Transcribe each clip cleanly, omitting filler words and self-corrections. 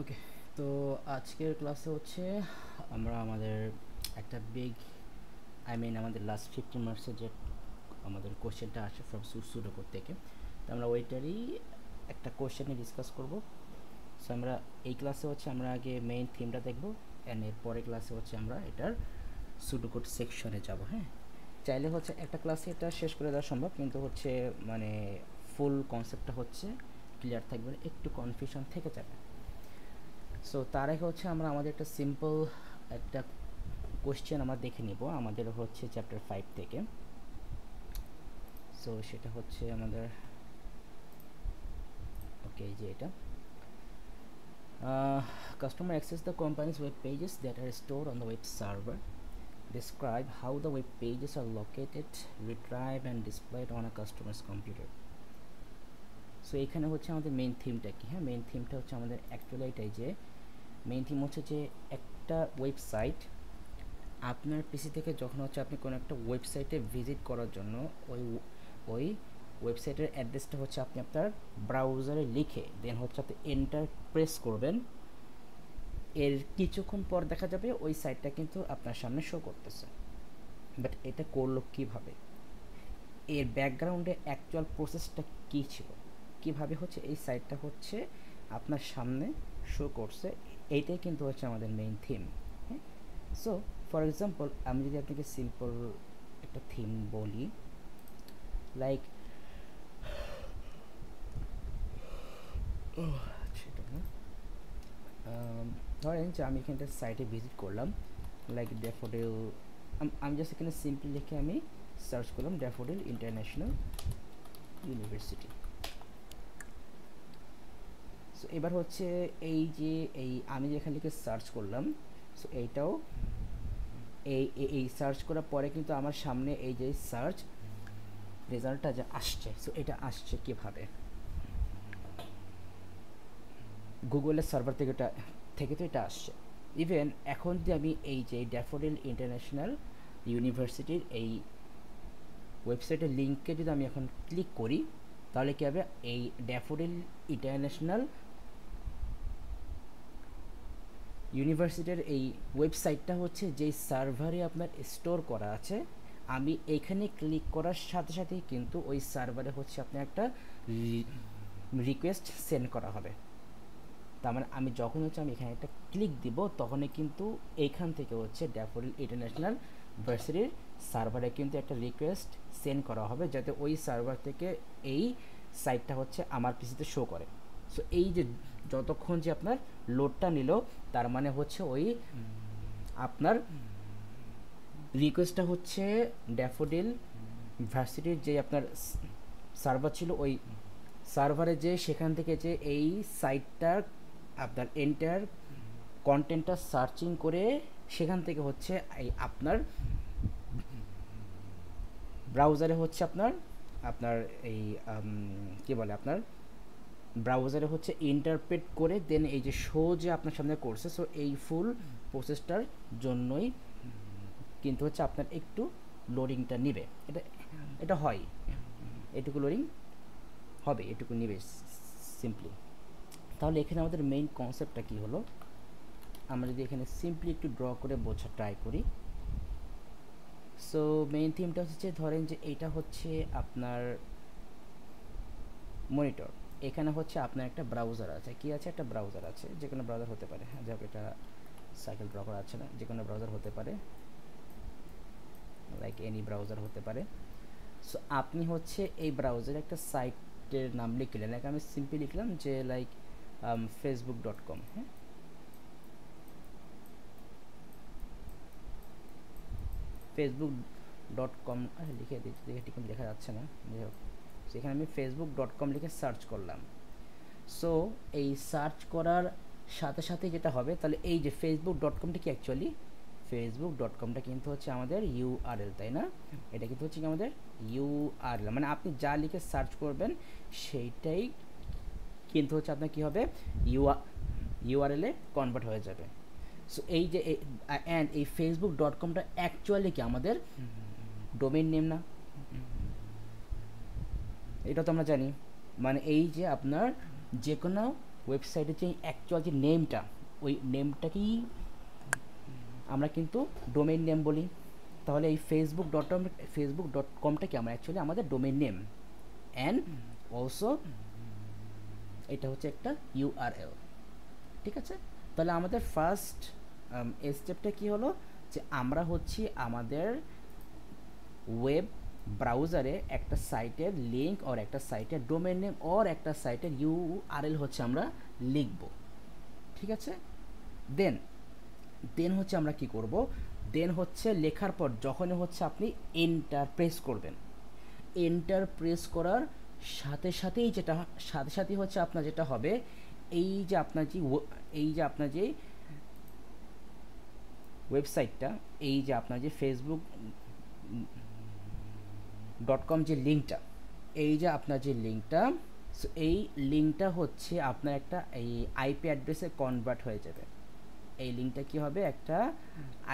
ওকে, তো আজকের ক্লাসে হচ্ছে আমরা আমাদের একটা বিগ আমাদের লাস্ট 15 মার্কসের যে আমাদের কোশ্চেনটা আসে ফ্রম সুডোকোড থেকে, তো আমরা ওইটারই একটা কোশ্চেনে ডিসকাস করব। সো আমরা এই ক্লাসে হচ্ছে আমরা আগে মেইন থিমটা দেখব, অ্যান্ড এর পরের ক্লাসে হচ্ছে আমরা এটার সুডোকোড সেকশনে যাব। হ্যাঁ, চাইলে হচ্ছে একটা ক্লাসে এটা শেষ করে দেওয়া সম্ভব, কিন্তু হচ্ছে মানে ফুল কনসেপ্টটা হচ্ছে ক্লিয়ার থাকবে না, একটু কনফিউশন থেকে যাবে। সো তার আগে হচ্ছে আমরা আমাদের একটা সিম্পল একটা কোশ্চেন আমরা দেখে নিব আমাদের হচ্ছে চ্যাপ্টার 5 থেকে। সো সেটা হচ্ছে আমাদের ওকে, যে এটা customer access the companies web pages that are store on the web server, describe how the web pages are located, retrieved and displayed on a customer's computer. So এখানে হচ্ছে আমাদের main থিমটা কি? হ্যাঁ, মেইন থিমটা হচ্ছে আমাদের অ্যাকচুয়ালি এটাই, যে মেইন থিম হচ্ছে যে একটা ওয়েবসাইট আপনার পিসি থেকে যখন হচ্ছে আপনি কোনো একটা ওয়েবসাইটে ভিজিট করার জন্য ওই ওই ওয়েবসাইটের অ্যাড্রেসটা হচ্ছে আপনি আপনার ব্রাউজারে লিখে দেন হচ্ছে আপনি এন্টার প্রেস করবেন, এর কিছুক্ষণ পর দেখা যাবে ওই সাইটটা কিন্তু আপনার সামনে শো করতেছে। বাট এটা করলো কিভাবে, এর ব্যাকগ্রাউন্ডে অ্যাকচুয়াল প্রসেসটা কী ছিল, কিভাবে হচ্ছে এই সাইটটা হচ্ছে আপনার সামনে শো করছে, এইটাই কিন্তু হচ্ছে আমাদের মেইন থিম। হ্যাঁ, সো ফর এক্সাম্পল আমি যদি আপনাকে সিম্পল একটা থিম বলি, লাইক সেটা না, ধরেন যে আমি এখানটা সাইটে ভিজিট করলাম, লাইক ড্যাফোডিল, আমি জাস্ট এখানে সিম্পলি লিখে আমি সার্চ করলাম ড্যাফোডিল ইন্টারন্যাশনাল ইউনিভার্সিটি। সো এবার হচ্ছে এই যে এই আমি যেখানে লিখে সার্চ করলাম, সো এইটাও এই এই সার্চ করার পরে কিন্তু আমার সামনে এই যে সার্চ রেজাল্টটা যে আসছে, সো এটা আসছে কিভাবে, গুগলের সার্ভার থেকে তো এটা আসছে। ইভেন এখন যে আমি এই যে ড্যাফোডিল ইন্টারন্যাশনাল ইউনিভার্সিটির এই ওয়েবসাইটের লিঙ্কে যদি আমি এখন ক্লিক করি, তাহলে কী হবে, এই ড্যাফোডিল ইন্টারন্যাশনাল ইউনিভার্সিটির এই ওয়েবসাইটটা হচ্ছে যেই সার্ভারে আপনার স্টোর করা আছে, আমি এইখানে ক্লিক করার সাথে সাথেই কিন্তু ওই সার্ভারে হচ্ছে আপনার একটা রিকোয়েস্ট সেন্ড করা হবে। তার মানে আমি যখন হচ্ছে আমি এখানে একটা ক্লিক দিব, তখনই কিন্তু এইখান থেকে হচ্ছে ড্যাফোডিল ইন্টারন্যাশনাল ভার্সিটির সার্ভারে কিন্তু একটা রিকোয়েস্ট সেন্ড করা হবে, যাতে ওই সার্ভার থেকে এই সাইটটা হচ্ছে আমার পিসিতে শো করে। সো এই যে যতক্ষণ যে আপনার লোডটা নিল, তার মানে হচ্ছে ওই আপনার রিকোয়েস্টটা হচ্ছে ড্যাফোডিল ভার্সিটির যে আপনার সার্ভার ছিল, ওই সার্ভারে যে সেখান থেকে যে এই সাইটটার আপনার এন্টার কন্টেন্টটা সার্চিং করে সেখান থেকে হচ্ছে এই আপনার ব্রাউজারে হচ্ছে আপনার আপনার এই কী বলে আপনার ব্রাউজারে হচ্ছে ইন্টারপ্রেট করে দেন এই যে শো যে আপনার সামনে করছে। সো এই ফুল প্রসেসটার জন্যই কিন্তু হচ্ছে আপনার একটু লোডিংটা নেবে, এটা এটা হয়, এটুকু লোডিং হবে, এটুকু নেবে সিম্পলি। তাহলে এখানে আমাদের মেইন কনসেপ্টটা কী হলো, আমরা যদি এখানে সিম্পলি একটু ড্র করে বোঝা ট্রাই করি। সো মেইন থিমটা হচ্ছে, ধরেন যে এইটা হচ্ছে আপনার মনিটর, এখানে হচ্ছে আপনার একটা ব্রাউজার আছে, কি আছে, একটা ব্রাউজার আছে, যে কোনো ব্রাউজার হতে পারে, হ্যাঁ যাক এটা সাইকেল ড্র করা আছে না, যে কোনো ব্রাউজার হতে পারে, লাইক এনি ব্রাউজার হতে পারে। সো আপনি হচ্ছে এই ব্রাউজারে একটা সাইটের নাম লিখলেন, লাইক আমি সিম্পলি লিখলাম যে লাইক facebook.com। হ্যাঁ, facebook.com লিখে দেখে ঠিক লেখা যাচ্ছে না, যাই হোক, সেখানে আমি facebook.com লিখে সার্চ করলাম। সো এই সার্চ করার সাথে সাথে যেটা হবে, তাহলে এই যে facebook.comটা কি অ্যাকচুয়ালি, facebook.comটা কিন্তু হচ্ছে আমাদের ইউআরএল, তাই না? এটা কিন্তু হচ্ছে কি আমাদের ইউআরএল, মানে আপনি যা লিখে সার্চ করবেন সেইটাই কিন্তু হচ্ছে আপনার কী হবে, ইউআরএলে কনভার্ট হয়ে যাবে। সো এই যে অ্যান্ড এই facebook.comটা অ্যাকচুয়ালি কি আমাদের ডোমেইন নেম না, এটা তো আমরা জানি। মানে এই যে আপনার যে কোনো ওয়েবসাইটের যে অ্যাকচুয়াল যে নেমটা, ওই নেমটাকেই আমরা কিন্তু ডোমেইন নেম বলি। তাহলে এই ফেসবুক.কমটাকে আমরা অ্যাকচুয়ালি আমাদের ডোমেইন নেম, অ্যান্ড অলসো এটা হচ্ছে একটা ইউআরএল। ঠিক আছে, তাহলে আমাদের ফার্স্ট স্টেপটা কি হলো, যে আমরা হচ্ছে আমাদের ওয়েব ব্রাউজারে একটা সাইটের লিঙ্ক আর একটা সাইটের ডোমেইন নেম আর একটা সাইটের ইউআরএল হচ্ছে আমরা লিখব। ঠিক আছে, দেন হচ্ছে আমরা কি করব, দেন হচ্ছে লেখার পর যখনই হচ্ছে আপনি এন্টার প্রেস করবেন, এন্টার প্রেস করার সাথে সাথেই হচ্ছে আপনার যেটা হবে, এই যে আপনার যে ওয়েবসাইটটা, এই যে আপনার যে facebook.com যে লিঙ্কটা, এই যে আপনার যে লিঙ্কটা, সো এই লিঙ্কটা হচ্ছে আপনার একটা এই আইপি অ্যাড্রেসে কনভার্ট হয়ে যাবে। এই লিঙ্কটা কি হবে, একটা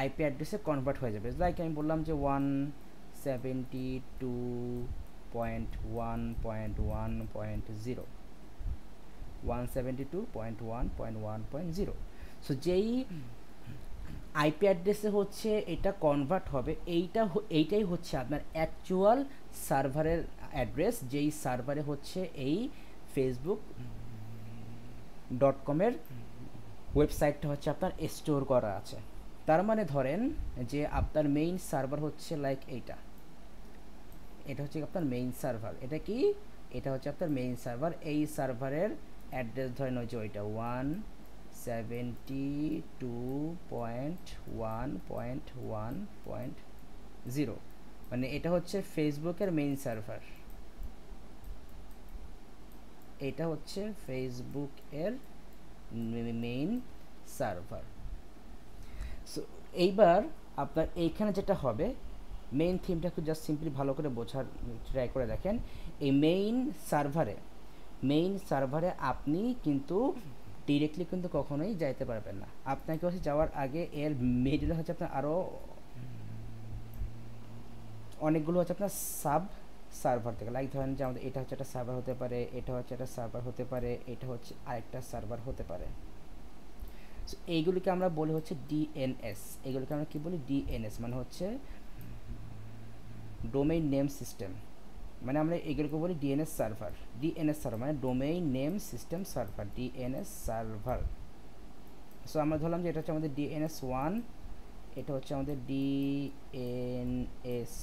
আইপি অ্যাড্রেসে কনভার্ট হয়ে যাবে। লাইক আমি বললাম যে 172.1.1.0, 172.1.1.0। সো যেই আইপি অ্যাড্রেসে হচ্ছে এটা কনভার্ট হবে, এইটাই হচ্ছে আপনার অ্যাকচুয়াল সার্ভারের অ্যাড্রেস, যেই সার্ভারে হচ্ছে এই facebook.com-এর ওয়েবসাইটটা হচ্ছে আপনার স্টোর করা আছে। তার মানে ধরেন যে আপনার মেইন সার্ভার হচ্ছে লাইক এটা হচ্ছে আপনার মেইন সার্ভার। এটা কি, এটা হচ্ছে আপনার মেইন সার্ভার। এই সার্ভারের অ্যাড্রেস ধরেন ওই যে ওইটা 172.1.1.0, মানে এটা হচ্ছে ফেসবুকের মেইন সার্ভার, এটা হচ্ছে ফেসবুকের মেইন সার্ভার। সো এইবার আপনার এইখানে যেটা হবে, মেইন থিমটা একটু জাস্ট সিম্পলি ভালো করে বোঝার ট্রাই করে দেখেন। এই মেইন সার্ভারে আপনি কিন্তু ডিরেক্টলি কিন্তু কখনোই যাইতে পারবেন না। আপনাকে হচ্ছে যাওয়ার আগে এর মিডলে হচ্ছে আপনার আরও অনেকগুলো হচ্ছে আপনার সাব সার্ভার থেকে, লাইক ধরেন যে আমাদের এটা হচ্ছে একটা সার্ভার হতে পারে, এটা হচ্ছে একটা সার্ভার হতে পারে, এটা হচ্ছে আরেকটা সার্ভার হতে পারে। সো এইগুলিকে আমরা বলি হচ্ছে ডিএনএস। এইগুলিকে আমরা কি বলি, ডিএনএস মানে হচ্ছে ডোমেইন নেম সিস্টেম, মানে আমরা এগুলোকে বলি ডিএনএস সার্ভার মানে domain name system server, DNS server. So আমরা ধরলাম যে এটা হচ্ছে আমাদের ডিএনএস 1, এটা হচ্ছে আমাদের ডিএনএস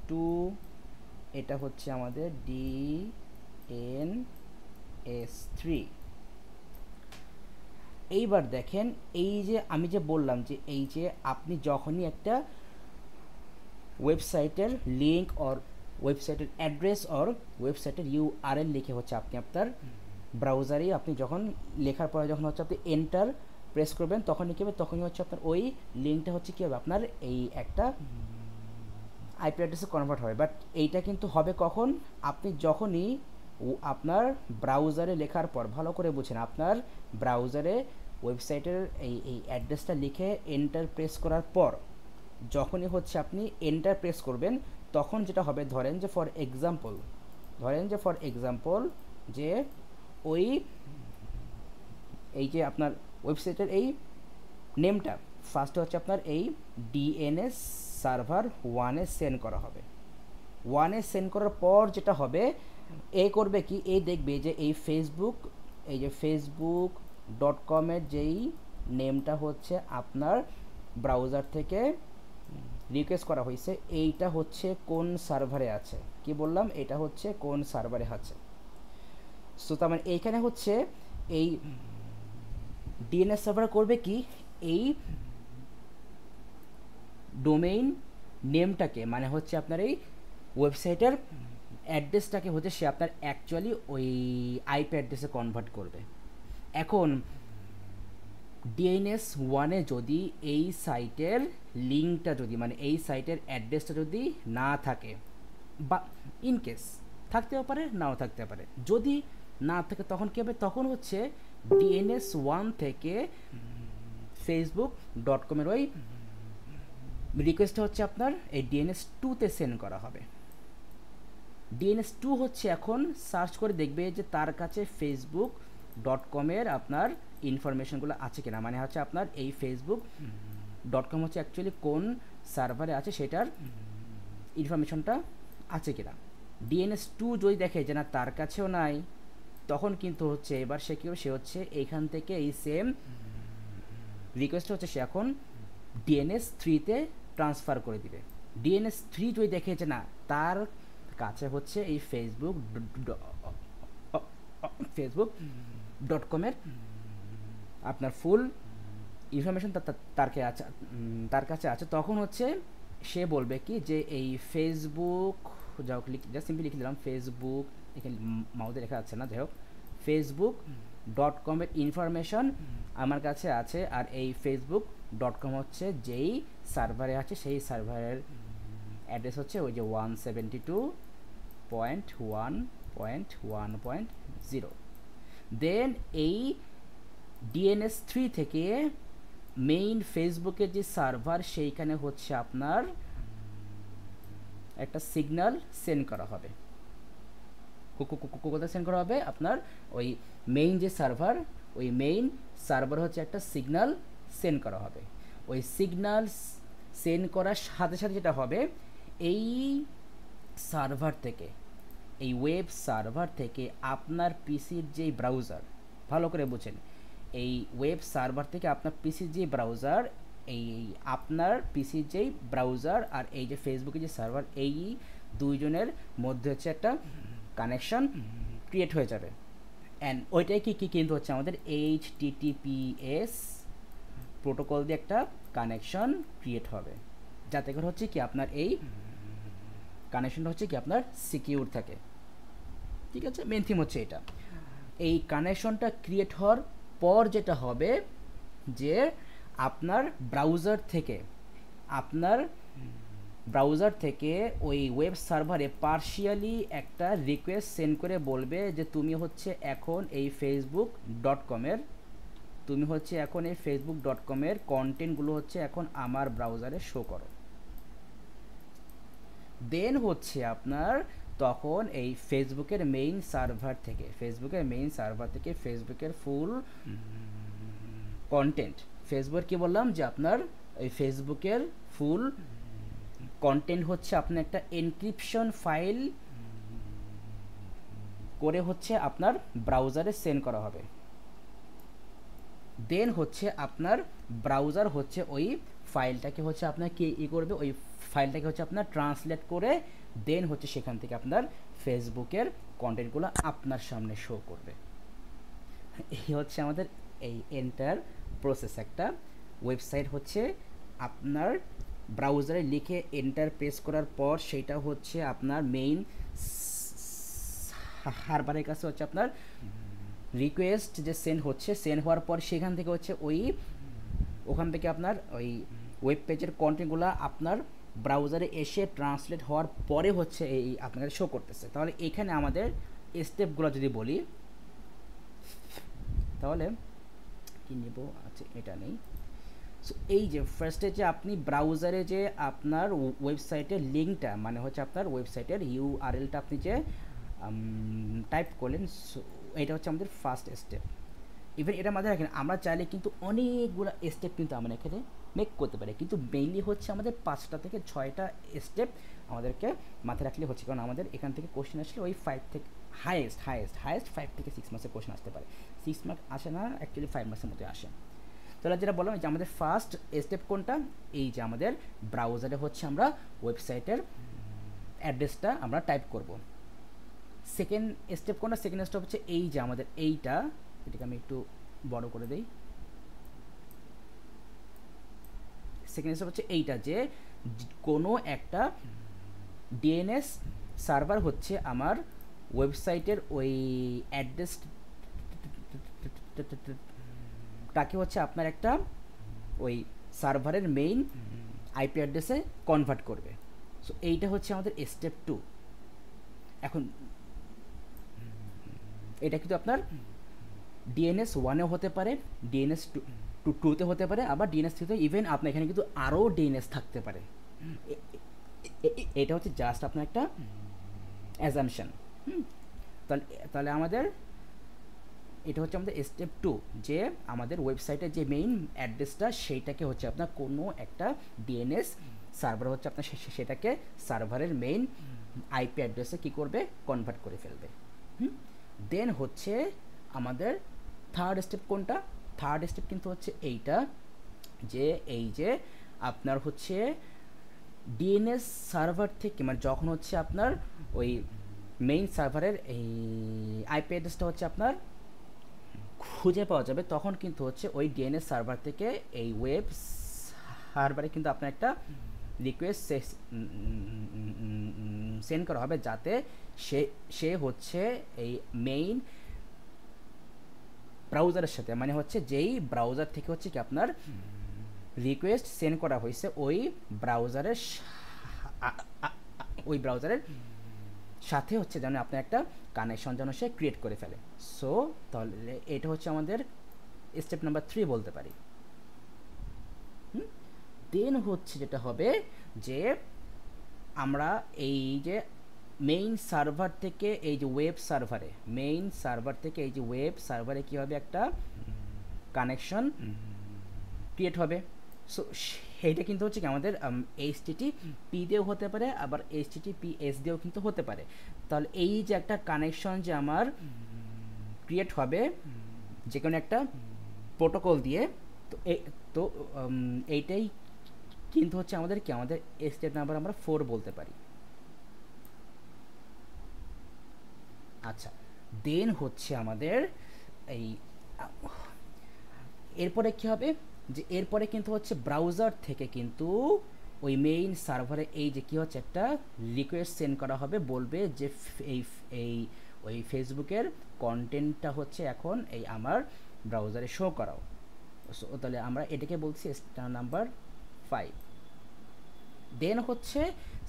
2, এটা হচ্ছে আমাদের ডিএনএস 3। এইবার দেখেন, এই যে আমি যে বললাম যে এই যে আপনি যখনই একটা ওয়েবসাইটের লিঙ্ক অর ওয়েবসাইটের অ্যাড্রেস অর ওয়েবসাইটের ইউআরএল লিখে হচ্ছে আপনি আপনার ব্রাউজারেই আপনি যখন লেখার পরে যখন হচ্ছে আপনি এন্টার প্রেস করবেন, তখনই কী হবে, তখনই হচ্ছে আপনার ওই লিঙ্কটা হচ্ছে কী হবে, আপনার এই একটা আইপি অ্যাড্রেসে কনভার্ট হবে। বাট এইটা কিন্তু হবে কখন, আপনি যখনই আপনার ব্রাউজারে লেখার পর, ভালো করে বুঝেন, আপনার ব্রাউজারে ওয়েবসাইটের এই অ্যাড্রেসটা লিখে এন্টার প্রেস করার পর যখনই হচ্ছে আপনি এন্টার প্রেস করবেন, তখন যেটা হবে, ধরেন যে ফর এক্সাম্পল যে ওই এই যে আপনার ওয়েবসাইটের এই নেমটা ফার্স্টে হচ্ছে আপনার এই ডিএনএস সার্ভার 1-এ সেন্ড করা হবে। 1-এ সেন্ড করার পর যেটা হবে, করবে কি, দেখবে যে এই ফেসবুক.com-এর যেই নেমটা হচ্ছে আপনার ব্রাউজার থেকে রিকোয়েস্ট করা হয়েছে, এইটা হচ্ছে কোন সার্ভারে আছে, কি বললাম, এটা হচ্ছে কোন সার্ভারে আছে। সো তার মানে এইখানে হচ্ছে এই ডিএনএস সার্ভার করবে কি, এই ডোমেইন নেমটাকে, মানে হচ্ছে আপনার এই ওয়েবসাইটের অ্যাড্রেসটাকে হচ্ছে সে আপনার অ্যাকচুয়ালি ওই আইপি অ্যাড্রেসে কনভার্ট করবে। এখন ডিএনএস 1-এ যদি এই সাইটের লিঙ্কটা যদি, মানে এই সাইটের অ্যাড্রেসটা যদি না থাকে, বা ইনকেস থাকতেও পারে নাও থাকতে পারে, যদি না থাকে তখন কী হবে, তখন হচ্ছে ডিএনএস 1 থেকে facebook.com-এর ওই রিকোয়েস্টটা হচ্ছে আপনার এই ডিএনএস 2-তে সেন্ড করা হবে। ডিএনএস 2 হচ্ছে এখন সার্চ করে দেখবে যে তার কাছে ফেসবুক ডট কমের আপনার ইনফরমেশনগুলো আছে কিনা, মানে হচ্ছে আপনার এই ফেসবুক ডট কম হচ্ছে অ্যাকচুয়ালি কোন সার্ভারে আছে সেটার ইনফরমেশনটা আছে কিনা। DNS2 যদি দেখে যে না তার কাছেও নাই, তখন কিন্তু হচ্ছে এবার সে কী হবে, সে হচ্ছে এইখান থেকে এই সেম রিকোয়েস্ট হচ্ছে সে এখন DNS3-তে ট্রান্সফার করে দিবে। DNS3 যদি দেখে যে না তার কাছে হচ্ছে এই ফেসবুক ডট কমের আপনার ফুল ইনফরমেশন তার কাছে আছে, তখন হচ্ছে সে বলবে কি যে এই ফেসবুক, যাও জাস্ট সিম্পলি লিখে দিলাম ফেসবুক, এখানে মাউথে লেখা আছে না, যাই হোক ফেসবুক ডট কমের ইনফরমেশন আমার কাছে আছে, আর এই ফেসবুক ডট কম হচ্ছে যেই সার্ভারে আছে সেই সার্ভারের অ্যাড্রেস হচ্ছে ওই যে 172.1.1.0। দেন এই DNS3 থেকে মেইন ফেসবুকের যে সার্ভার সেইখানে হচ্ছে আপনার একটা সিগন্যাল সেন্ড করা হবে। কোথায় সেন্ড করা হবে, আপনার ওই মেইন যে সার্ভার, ওই মেইন সার্ভার হচ্ছে একটা সিগন্যাল সেন্ড করা হবে। ওই সিগন্যাল সেন্ড করার সাথে সাথে যেটা হবে, এই সার্ভার থেকে, এই ওয়েব সার্ভার থেকে আপনার পিসির যে ব্রাউজার, ভালো করে বুঝেন, এই ওয়েব সার্ভার থেকে আপনার পিসির যে ব্রাউজার, এই আপনার পিসির যেই ব্রাউজার আর এই যে ফেসবুকের যে সার্ভার, এই দুইজনের মধ্যে হচ্ছে একটা কানেকশন ক্রিয়েট হয়ে যাবে। অ্যান্ড ওইটাই কি কিন্তু হচ্ছে আমাদের HTTPS প্রোটোকল দিয়ে একটা কানেকশন ক্রিয়েট হবে, যাতে করে হচ্ছে কি আপনার এই কানেকশনটা হচ্ছে কি আপনার সিকিউর থাকে। ঠিক আছে, মেন থিম হচ্ছে এটা। এই কানেকশনটা ক্রিয়েট হওয়ার পর যেটা হবে যে আপনার ব্রাউজার থেকে ওই ওয়েব সার্ভারে পার্শিয়ালি একটা রিকোয়েস্ট সেন্ড করে বলবে যে তুমি হচ্ছে এখন এই ফেসবুক ডট কমের কন্টেন্টগুলো হচ্ছে এখন আমার ব্রাউজারে শো করো। দেন হচ্ছে আপনার তখন এই ফেসবুকের মেইন সার্ভার থেকে ফেসবুকের ফুল কন্টেন্ট, ফেসবুক কি বললাম যে আপনার এই ফেসবুকের ফুল কন্টেন্ট হচ্ছে আপনার একটা এনক্রিপশন ফাইল করে হচ্ছে আপনার ব্রাউজারে সেন্ড করা হবে। দেন হচ্ছে আপনার ব্রাউজার হচ্ছে ওই ফাইলটাকে হচ্ছে আপনার কি করবে, ওই ফাইলটাকে হচ্ছে আপনার ট্রান্সলেট করে দেন হচ্ছে সেখান থেকে আপনার ফেসবুকের কন্টেন্টগুলো আপনার সামনে শো করবে। এই হচ্ছে আমাদের এই এন্টার প্রসেস। একটা ওয়েবসাইট হচ্ছে আপনার ব্রাউজারে লিখে এন্টার প্রেস করার পর সেটা হচ্ছে আপনার মেইন সার্ভারের কাছে হচ্ছে আপনার রিকোয়েস্ট যে সেন্ড হওয়ার পর সেখান থেকে হচ্ছে ওখান থেকে আপনার ওই ওয়েব পেজের কন্টেন্টগুলো আপনার ব্রাউজারে এসে ট্রান্সলেট হওয়ার পরে হচ্ছে এই আপনাদের শো করতেছে। তাহলে এখানে আমাদের স্টেপগুলো যদি বলি, তাহলে কি নেব, আচ্ছা এটা নেই। সো এই যে ফার্স্টে যে আপনি ব্রাউজারে যে আপনার ওয়েবসাইটের লিঙ্কটা, মানে হচ্ছে আপনার ওয়েবসাইটের ইউআরএলটা আপনি যে টাইপ করলেন, সো এটা হচ্ছে আমাদের ফার্স্ট স্টেপ। ইভেন এটা মাথায় রাখেন, আমরা চাইলে কিন্তু অনেকগুলো স্টেপ কিন্তু আমরা এখানে মেক করতে পারি, কিন্তু মেইনলি হচ্ছে আমাদের 5টা থেকে 6টা স্টেপ আমাদেরকে মাথায় রাখলে হচ্ছে, কারণ আমাদের এখান থেকে কোশ্চেন আসলে ওই 5 থেকে হাইয়েস্ট 5 থেকে 6 মার্কসের কোশ্চেন আসতে পারে। 6 মার্ক আসে না, অ্যাকচুয়ালি 5 মার্কসের মতো আসে। তাহলে যেটা বললাম যে আমাদের ফার্স্ট স্টেপ কোনটা, এই যে আমাদের ব্রাউজারে হচ্ছে আমরা ওয়েবসাইটের অ্যাড্রেসটা আমরা টাইপ করব। সেকেন্ড স্টেপ কোনটা, সেকেন্ড স্টেপ হচ্ছে এই যে আমাদের এটাকে আমি একটু বড় করে দেই। সেকেন্ড স্টেপ হচ্ছে এইটা, যে কোনো একটা ডিএনএস সার্ভার হচ্ছে আমার ওয়েবসাইটের ওই অ্যাড্রেসটাকে হচ্ছে আপনার একটা ওই সার্ভারের মেইন আইপি অ্যাড্রেসে কনভার্ট করবে। সো এইটা হচ্ছে আমাদের স্টেপ 2। এখন এটা কিন্তু আপনার ডিএনএস 1-এও হতে পারে, ডিএনএস 2-তে হতে পারে, আবার ডিএনএস 3-তে, ইভেন আপনার এখানে কিন্তু আরও ডিএনএস থাকতে পারে। এটা হচ্ছে জাস্ট আপনার একটা অ্যাজাম্পশন। তাহলে আমাদের এটা হচ্ছে আমাদের স্টেপ 2, যে আমাদের ওয়েবসাইটের যে মেইন অ্যাড্রেসটা সেইটাকে হচ্ছে আপনার কোনো একটা ডিএনএস সার্ভার হচ্ছে আপনার সেটাকে সার্ভারের মেইন আইপি অ্যাড্রেসে কী করবে, কনভার্ট করে ফেলবে। দেন হচ্ছে আমাদের থার্ড স্টেপ কোনটা, থার্ড স্টেপ কিন্তু হচ্ছে এইটা, যে এই যে আপনার হচ্ছে ডিএনএস সার্ভার থেকে মানে যখন হচ্ছে আপনার ওই মেইন সার্ভারের এই আইপি অ্যাড্রেসটা হচ্ছে আপনার খুঁজে পাওয়া যাবে, তখন কিন্তু হচ্ছে ওই ডিএনএস সার্ভার থেকে এই ওয়েব সার্ভারে কিন্তু আপনার একটা রিকোয়েস্ট সেন্ড করা হবে, যাতে সে হচ্ছে এই মেইন ব্রাউজারের সাথে মানে হচ্ছে যেই ব্রাউজার থেকে হচ্ছে কি আপনার রিকোয়েস্ট সেন্ড করা হয়েছে ওই ব্রাউজারের সাথে হচ্ছে যেন আপনার একটা কানেকশন যেন সে ক্রিয়েট করে ফেলে। সো তাহলে এটা হচ্ছে আমাদের স্টেপ নাম্বার 3 বলতে পারি। দেন হচ্ছে যেটা হবে যে আমরা এই যে মেইন সার্ভার থেকে এই যে ওয়েব সার্ভারে মেইন সার্ভার থেকে এই যে ওয়েব সার্ভারে কী হবে, একটা কানেকশন ক্রিয়েট হবে। সো সেইটা কিন্তু হচ্ছে কি আমাদের HTTP দিয়েও হতে পারে, আবার HTTPS দিয়েও কিন্তু হতে পারে। তাহলে এই যে একটা কানেকশন যে আমার ক্রিয়েট হবে যে কোনো একটা প্রোটোকল দিয়ে, তো এইটাই কিন্তু হচ্ছে আমাদের কি আমাদের স্টেপ নাম্বার আমরা 4 বলতে পারি। আচ্ছা, দেন হচ্ছে আমাদের এই এরপরে কী হবে, যে এরপরে কিন্তু হচ্ছে ব্রাউজার থেকে কিন্তু ওই মেইন সার্ভারে এই যে কী হচ্ছে একটা রিকোয়েস্ট সেন্ড করা হবে, বলবে যে এই ওই ফেসবুকের কন্টেন্টটা হচ্ছে এখন এই আমার ব্রাউজারে শো করাও। সো তাহলে আমরা এটাকে বলছি স্টেপ নাম্বার 5। দেন হচ্ছে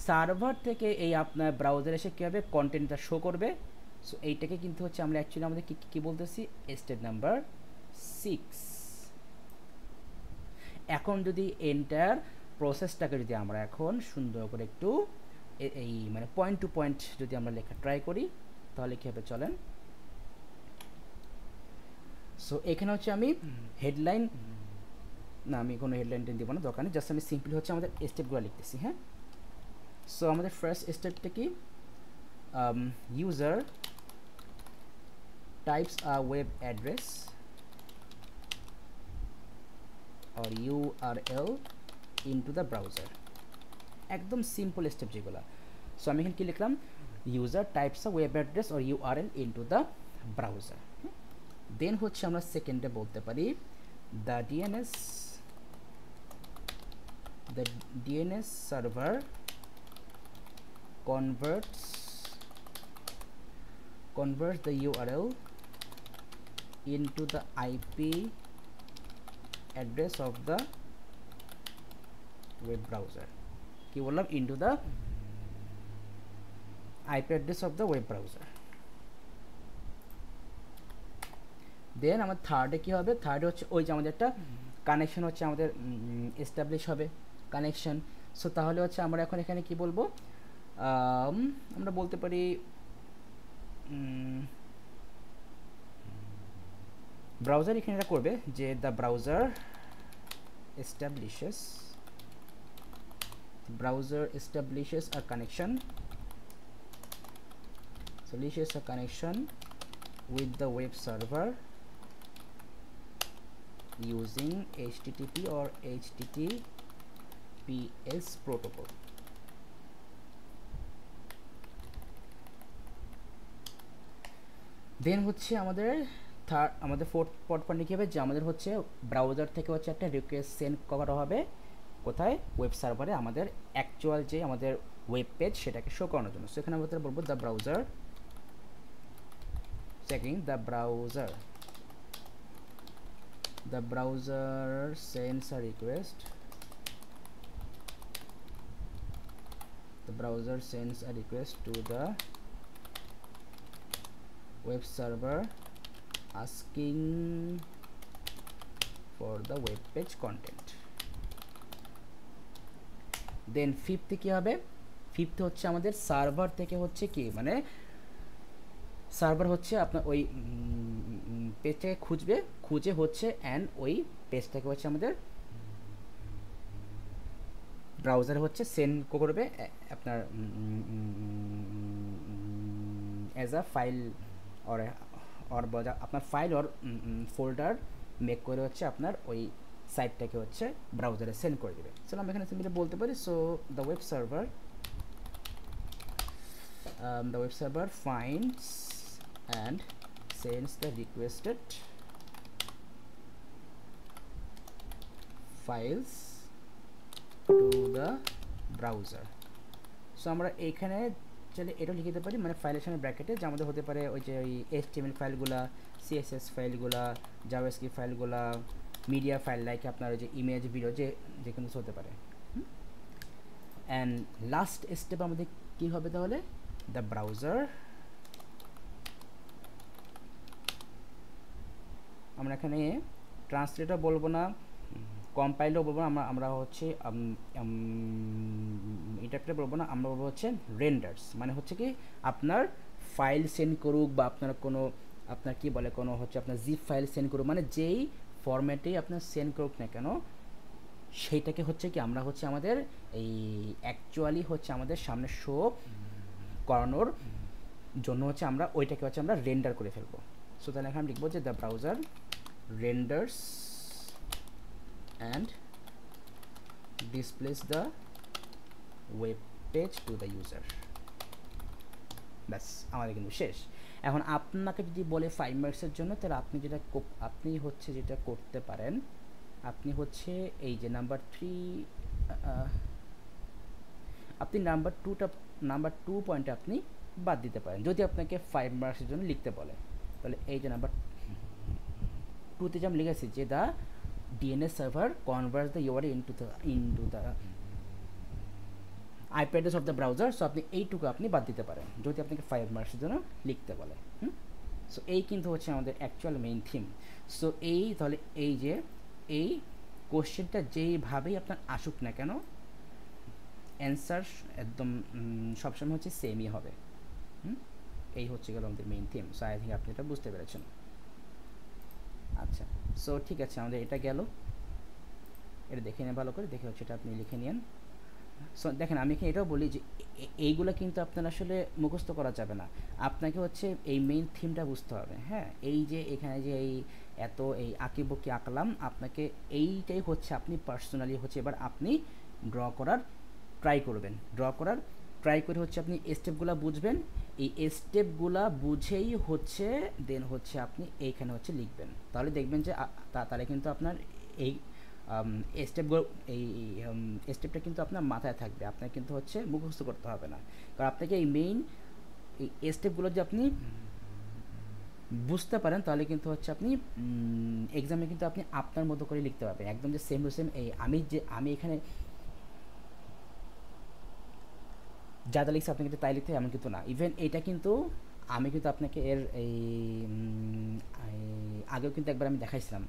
সার্ভার থেকে এই আপনার ব্রাউজারে এসে কী হবে, কন্টেন্টটা শো করবে। সো এইটাকে কিন্তু হচ্ছে আমরা অ্যাকচুয়ালি আমাদের কী বলতেছি, স্টেপ নাম্বার 6। এখন যদি এন্টার প্রসেসটাকে যদি আমরা এখন সুন্দর করে একটু এই মানে পয়েন্ট টু পয়েন্ট যদি আমরা লেখা ট্রাই করি, তাহলে কী হবে চলেন। সো এখানে হচ্ছে আমি হেডলাইন না, আমি কোনো হেডলাইন দিব না, দরকার নেই, জাস্ট আমি সিম্পলি হচ্ছে আমাদের স্টেপগুলো লিখতেছি। হ্যাঁ, সো আমাদের ফার্স্ট স্টেপটা কি, user types a web address or URL into the browser। একদম সিম্পল স্টেপ যেগুলো। সো আমি এখানে কি লিখলাম, user types a web address or URL into the browser। দেন হচ্ছে আমরা সেকেন্ডে বলতে পারি the DNS server converts the URL into the IP address of the web browser। কি বললাম, into the IP address of the web browser। দেন আমার থার্ডে কী হবে, থার্ডে হচ্ছে ওই যে আমাদের একটা কানেকশন হচ্ছে আমাদের এস্টাবলিশ হবে কানেকশন। সো তাহলে হচ্ছে আমরা এখন এখানে কি বলবো, আমরা বলতে পারি ব্রাউজার এখানে এটা করবে যে the browser establishes a connection with the web server using HTTP or HTTPS protocol। দেন হচ্ছে আমাদের ফোর্থ পয়েন্টে কী হবে, যে আমাদের হচ্ছে ব্রাউজার থেকে হচ্ছে একটা রিকোয়েস্ট সেন্ড করা হবে কোথায়, ওয়েব সার্ভারে আমাদের অ্যাকচুয়াল যে আমাদের ওয়েব পেজ সেটাকে শো করানোর জন্য। সো এখানে আমাদের বলবো the browser checking the browser sends a request to the web server asking for the web page content। দেন ফিফথে কী হবে, ফিফথে হচ্ছে আমাদের সার্ভার থেকে হচ্ছে কি মানে সার্ভার হচ্ছে আপনার ওই পেজটাকে খুঁজবে, খুঁজে হচ্ছে অ্যান্ড ওই পেজটাকে হচ্ছে আমাদের ব্রাউজারে হচ্ছে সেন্ড করবে আপনার as a file or or আপনার ফাইল অর ফোল্ডার মেক করে হচ্ছে আপনার ওই সাইটটাকে হচ্ছে ব্রাউজারে সেন্ড করে দেবে। সো আমরা এখানে সিম্পলি বলতে পারি so the web server finds and sends the requested files to the browser. So আমরা এখানে চলে এটা লিখে দিতে পারি, মানে ফাইলের সামনে ব্র্যাকেটে, যে আমাদের হতে পারে ওই যে ওই HTML ফাইলগুলা, CSS ফাইলগুলা, জাভাস্ক্রিপ্ট ফাইলগুলা, মিডিয়া ফাইল লাইক আপনার ওই যে ইমেজ ভিডিও যে কোনো কিছু হতে পারে। অ্যান্ড লাস্ট স্টেপ আমাদের কী হবে তাহলে, দ্য ব্রাউজার, আমরা এখানে ট্রান্সলেটও বলবো না, কম্পাইলও বলবো না, আমরা হচ্ছে ইন্টারপ্রেট বলবো না, আমরা বলবো হচ্ছে রেন্ডার্স, মানে হচ্ছে কি আপনার ফাইল সেন্ড করুক বা আপনার কোনো আপনার কি বলে কোনো হচ্ছে আপনার জিপ ফাইল সেন্ড করুক, মানে যেই ফরম্যাটেই আপনার সেন্ড করুক না কেন সেইটাকে হচ্ছে কি আমরা হচ্ছে আমাদের এই অ্যাকচুয়ালি হচ্ছে আমাদের সামনে শো করানোর জন্য হচ্ছে আমরা ওইটাকে হচ্ছে আমরা রেন্ডার করে ফেলবো। সো তাহলে এখানে লিখবো যে the browser renders and displays the web page to the user। ব্যাস আমাদের কিন্তু শেষ। এখন আপনাকে যদি বলে 5 মিনিটসের জন্য, তাহলে আপনি হচ্ছে যেটা করতে পারেন, আপনি হচ্ছে এই যে নাম্বার 3 আপনি নাম্বার 2 পয়েন্টে আপনি বাদ দিতে পারেন যদি আপনাকে 5 মিনিটসের জন্য লিখতে বলে। তাহলে এই যে নাম্বার 2তে যে আমি লিখেছি যে the DNS server converts the URL into the IP address of the browser। So আপনি এইটুকু আপনি বাদ দিতে পারেন যদি আপনাকে 5 মার্কসের জন্য লিখতে বলে। সো এই কিন্তু হচ্ছে আমাদের অ্যাকচুয়াল মেইন থিম। সো এই তাহলে এই যে এই কোশ্চেনটা যেইভাবেই আপনার আসুক না কেন অ্যান্সার একদম সবসময় হচ্ছে সেমই হবে। এই হচ্ছে গেল আমাদের main theme. So I think আপনি এটা বুঝতে পেরেছেন। আচ্ছা, সো ঠিক আছে, আমাদের এটা গেল, এটা দেখে নেন ভালো করে, দেখে হচ্ছে এটা আপনি লিখে নিন। সো দেখেন আমি এখানে এটাও বলি যে এইগুলো কিন্তু আপনার আসলে মুখস্থ করা যাবে না, আপনাকে হচ্ছে এই মেইন থিমটা বুঝতে হবে। হ্যাঁ, এই যে এখানে যে এই এত এই আঁকিবুকি আঁকলাম, আপনাকে এইটাই হচ্ছে আপনি পার্সোনালি হচ্ছে এবার আপনি ড্র করার ট্রাই করবেন, ট্রাই করে হচ্ছে আপনি স্টেপগুলো বুঝবেন, এই স্টেপগুলা বুঝেই হচ্ছে দেন হচ্ছে আপনি এইখানে হচ্ছে লিখবেন, তাহলে দেখবেন যে তাহলে কিন্তু আপনার এই স্টেপগুলো এই স্টেপটা কিন্তু আপনার মাথায় থাকবে, আপনার কিন্তু হচ্ছে মুখস্থ করতে হবে না, কারণ আপনাকে এই মেইন এই স্টেপগুলো যদি আপনি বুঝতে পারেন তাহলে কিন্তু হচ্ছে আপনি এক্সামে কিন্তু আপনি আপনার মতো করে লিখতে পারবেন, একদম যে সেম টু সেম এই আমি এখানে যা যা লিখছি আপনি কিন্তু তাই লিখতে এমন কিন্তু না। ইভেন এটা কিন্তু আমি কিন্তু আপনাকে এর এই আগেও কিন্তু একবার আমি দেখাইছিলাম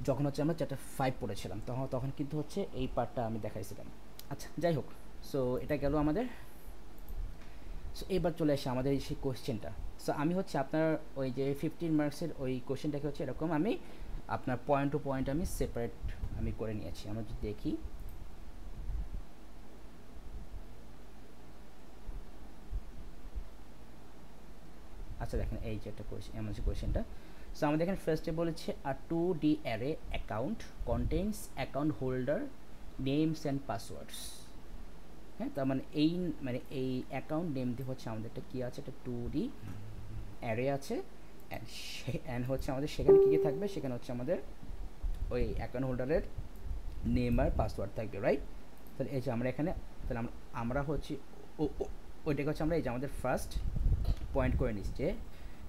যখন হচ্ছে আমরা চ্যাপ্টার 5 পড়েছিলাম, তখন কিন্তু হচ্ছে এই পার্টটা আমি দেখাইছিলাম। আচ্ছা যাই হোক, সো এটা গেল আমাদের। সো এবার চলে আসে আমাদের সেই কোশ্চেনটা। সো আমি হচ্ছে আপনার ওই যে 15 মার্কসের ওই কোশ্চেনটাকে হচ্ছে এরকম আমি আপনার পয়েন্ট টু পয়েন্ট আমি সেপারেট আমি করে নিয়েছি। আমরা যদি দেখি, আচ্ছা দেখেন এই যে একটা কোয়েশ্চেন, এমন যে কোয়েশ্চেনটা। সো আমাদের এখানে ফার্স্টে বলেছে আ 2D array account contains account holder names and passwords. হ্যাঁ, তার মানে এই অ্যাকাউন্ট নেম দিয়ে হচ্ছে আমাদের একটা কী আছে, একটা 2D অ্যারে আছে অ্যান্ড হচ্ছে আমাদের সেখানে কী কী থাকবে, সেখানে হচ্ছে আমাদের ওই অ্যাকাউন্ট হোল্ডারের নেম আর পাসওয়ার্ড থাকবে, রাইট। তাহলে এই যে আমরা এখানে তাহলে আমরা হচ্ছে ওইটাকে হচ্ছে আমরা এই যে আমাদের ফার্স্ট পয়েন্ট করে নিচ্ছি যে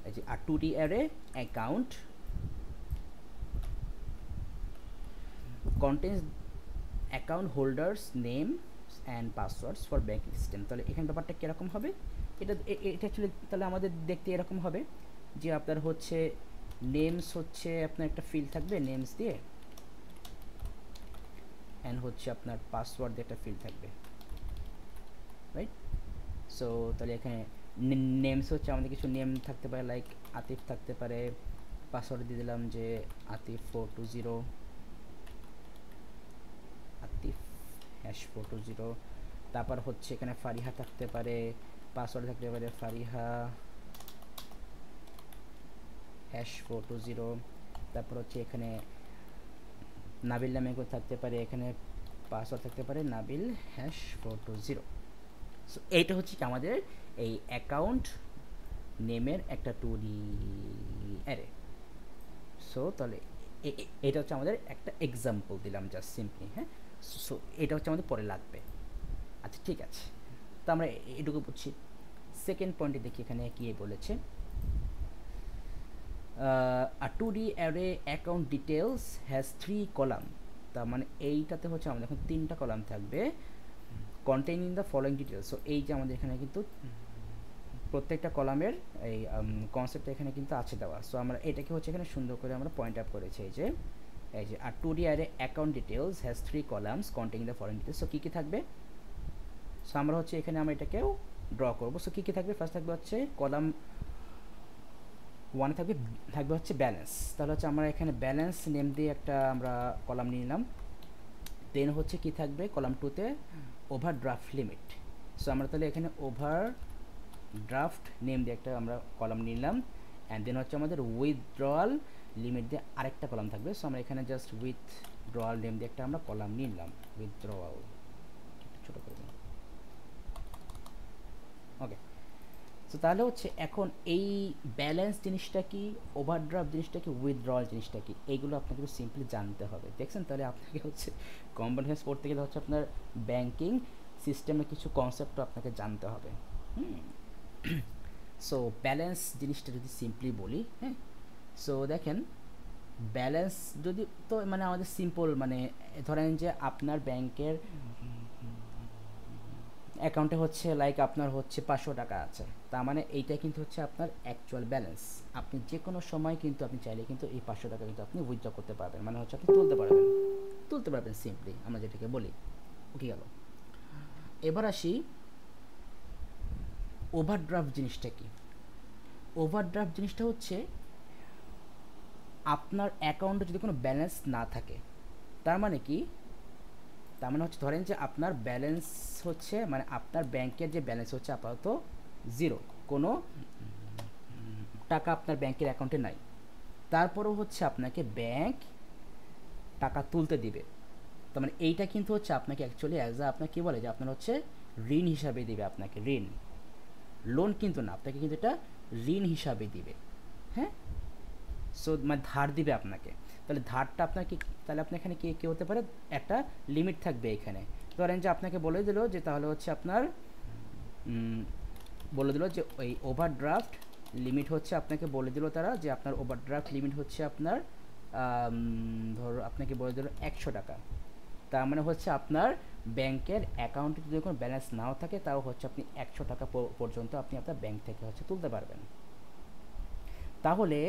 এই যে আর 2D array account contains account holders name and passwords for banking system. তাহলে এখানে ব্যাপারটা কীরকম হবে, এটা অ্যাকচুয়ালি তাহলে আমাদের দেখতে এরকম হবে যে আপনার হচ্ছে নেমস হচ্ছে আপনার একটা ফিল্ড থাকবে নেমস দিয়ে, অ্যান্ড হচ্ছে আপনার পাসওয়ার্ড দিয়ে একটা ফিল্ড থাকবে, রাইট। সো তাহলে এখানে নেমস হচ্ছে আমাদের কিছু নেম থাকতে পারে, লাইক আতিফ থাকতে পারে, পাসওয়ার্ড দিয়ে দিলাম যে আতিফ 420, আতিফ #420। তারপর হচ্ছে এখানে ফারিহা থাকতে পারে, পাসওয়ার্ড থাকতে পারে ফারিহা #420। তারপর হচ্ছে এখানে নাবিল নামে কেউ থাকতে পারে, এখানে পাসওয়ার্ড থাকতে পারে নাবিল #420। সো এইটা হচ্ছে কি আমাদের এই অ্যাকাউন্ট নেমের একটা 2D অ্যারে। সো তাহলে এটা হচ্ছে আমাদের একটা এক্সাম্পল দিলাম জাস্ট সিম্পলি, হ্যাঁ। সো এটা হচ্ছে আমাদের পরে লাগবে। আচ্ছা ঠিক আছে, তো আমরা এটুকু বুঝছি। সেকেন্ড পয়েন্টে দেখি এখানে কি বলেছে, a 2D array account details has 3 column। তার মানে এইটাতে হচ্ছে আমাদের এখন 3টা কলাম থাকবে, containing the following details। So এই যে আমাদের এখানে কিন্তু প্রত্যেকটা কলামের এই কনসেপ্ট এখানে কিন্তু আছে দেওয়া। সো আমরা এটাকে হচ্ছে এখানে সুন্দর করে আমরা পয়েন্ট আউট করেছি, এই যে আর 2D array account details has 3 columns containing the following details। So কী কী থাকবে, সো আমরা হচ্ছে এখানে আমরা এটাকেও ড্র করবো। সো কী কী থাকবে, ফার্স্ট থাকবে হচ্ছে কলাম 1 থাকবে হচ্ছে ব্যালেন্স। তাহলে হচ্ছে আমরা এখানে ব্যালেন্স নেম দিয়ে একটা আমরা কলাম নিয়ে নিলাম। দেন হচ্ছে কি থাকবে কলাম 2তে ওভারড্রাফট লিমিট। সো আমরা তাহলে এখানে ওভারড্রাফট নেম দিয়ে একটা আমরা কলাম নিলাম। অ্যান্ড দেন হচ্ছে আমাদের উইথড্রয়াল লিমিট দিয়ে আরেকটা কলাম থাকবে। সো আমরা এখানে জাস্ট উইথড্রয়াল নেম দিয়ে একটা আমরা কলাম নিয়ে নিলাম, উইথড্রয়াল ছোটো করে দিলাম। ওকে, সো তাহলে হচ্ছে এখন এই ব্যালেন্স জিনিসটা কি, ওভারড্রাফট জিনিসটা কি, উইথড্রয়াল জিনিসটা কি, এইগুলো আপনাকে একটু সিম্পলি জানতে হবে। দেখছেন, তাহলে আপনাকে হচ্ছে কম্পিউটার সায়েন্স পড়তে গেলে হচ্ছে আপনার ব্যাংকিং সিস্টেমের কিছু কনসেপ্টও আপনাকে জানতে হবে। সো ব্যালেন্স জিনিসটা যদি সিম্পলি বলি, হ্যাঁ, সো দেখেন ব্যালেন্স যদি তো মানে আমাদের সিম্পল মানে ধরেন যে আপনার ব্যাংকের অ্যাকাউন্টে হচ্ছে লাইক আপনার হচ্ছে 500 টাকা আছে, তার মানে এইটা কিন্তু হচ্ছে আপনার অ্যাকচুয়াল ব্যালেন্স। আপনি যে কোনো সময় কিন্তু আপনি চাইলে কিন্তু এই 500 টাকা কিন্তু আপনি উইথড্র করতে পারবেন, মানে হচ্ছে আপনি তুলতে পারবেন সিম্পলি আমরা যেটাকে বলি। ওকে গেল, এবার আসি ওভারড্রাফট জিনিসটা কি। ওভারড্রাফট জিনিসটা হচ্ছে আপনার অ্যাকাউন্টে যদি কোনো ব্যালেন্স না থাকে, তার মানে কি, তার মানে হচ্ছে ধরেন যে আপনার ব্যালেন্স হচ্ছে মানে আপনার ব্যাংকের যে ব্যালেন্স হচ্ছে আপাতত 0, কোনো টাকা আপনার ব্যাংকের অ্যাকাউন্টে নাই, তারপরেও হচ্ছে আপনাকে ব্যাংক টাকা তুলতে দিবে। তার মানে এইটা কিন্তু হচ্ছে আপনাকে অ্যাকচুয়ালি অ্যাজ আ আপনার কী বলে যে আপনার হচ্ছে ঋণ হিসাবে দিবে আপনাকে, ঋণ, লোন কিন্তু না, আপনাকে কিন্তু এটা ঋণ হিসাবে দিবে, হ্যাঁ। সো মানে ধার দিবে আপনাকে। তাহলে ধারটা আপনাকে, তাহলে আপনার এখানে কী হতে পারে, একটা লিমিট থাকবে এখানে। ধরেন যে আপনাকে বলে দিল যে তাহলে হচ্ছে আপনার বলে দিল যে ওই ওভারড্রাফট লিমিট হচ্ছে, আপনাকে বলে দিল তারা যে আপনার ওভারড্রাফট লিমিট হচ্ছে আপনার ধরো আপনাকে বলে দিল 100 টাকা। তার মানে হচ্ছে আপনার ব্যাংকের অ্যাকাউন্টে যদি কোনো ব্যালেন্স নাও থাকে তাও হচ্ছে আপনি 100 টাকা পর্যন্ত আপনি আপনার ব্যাংক থেকে হচ্ছে তুলতে পারবেন। তাহলে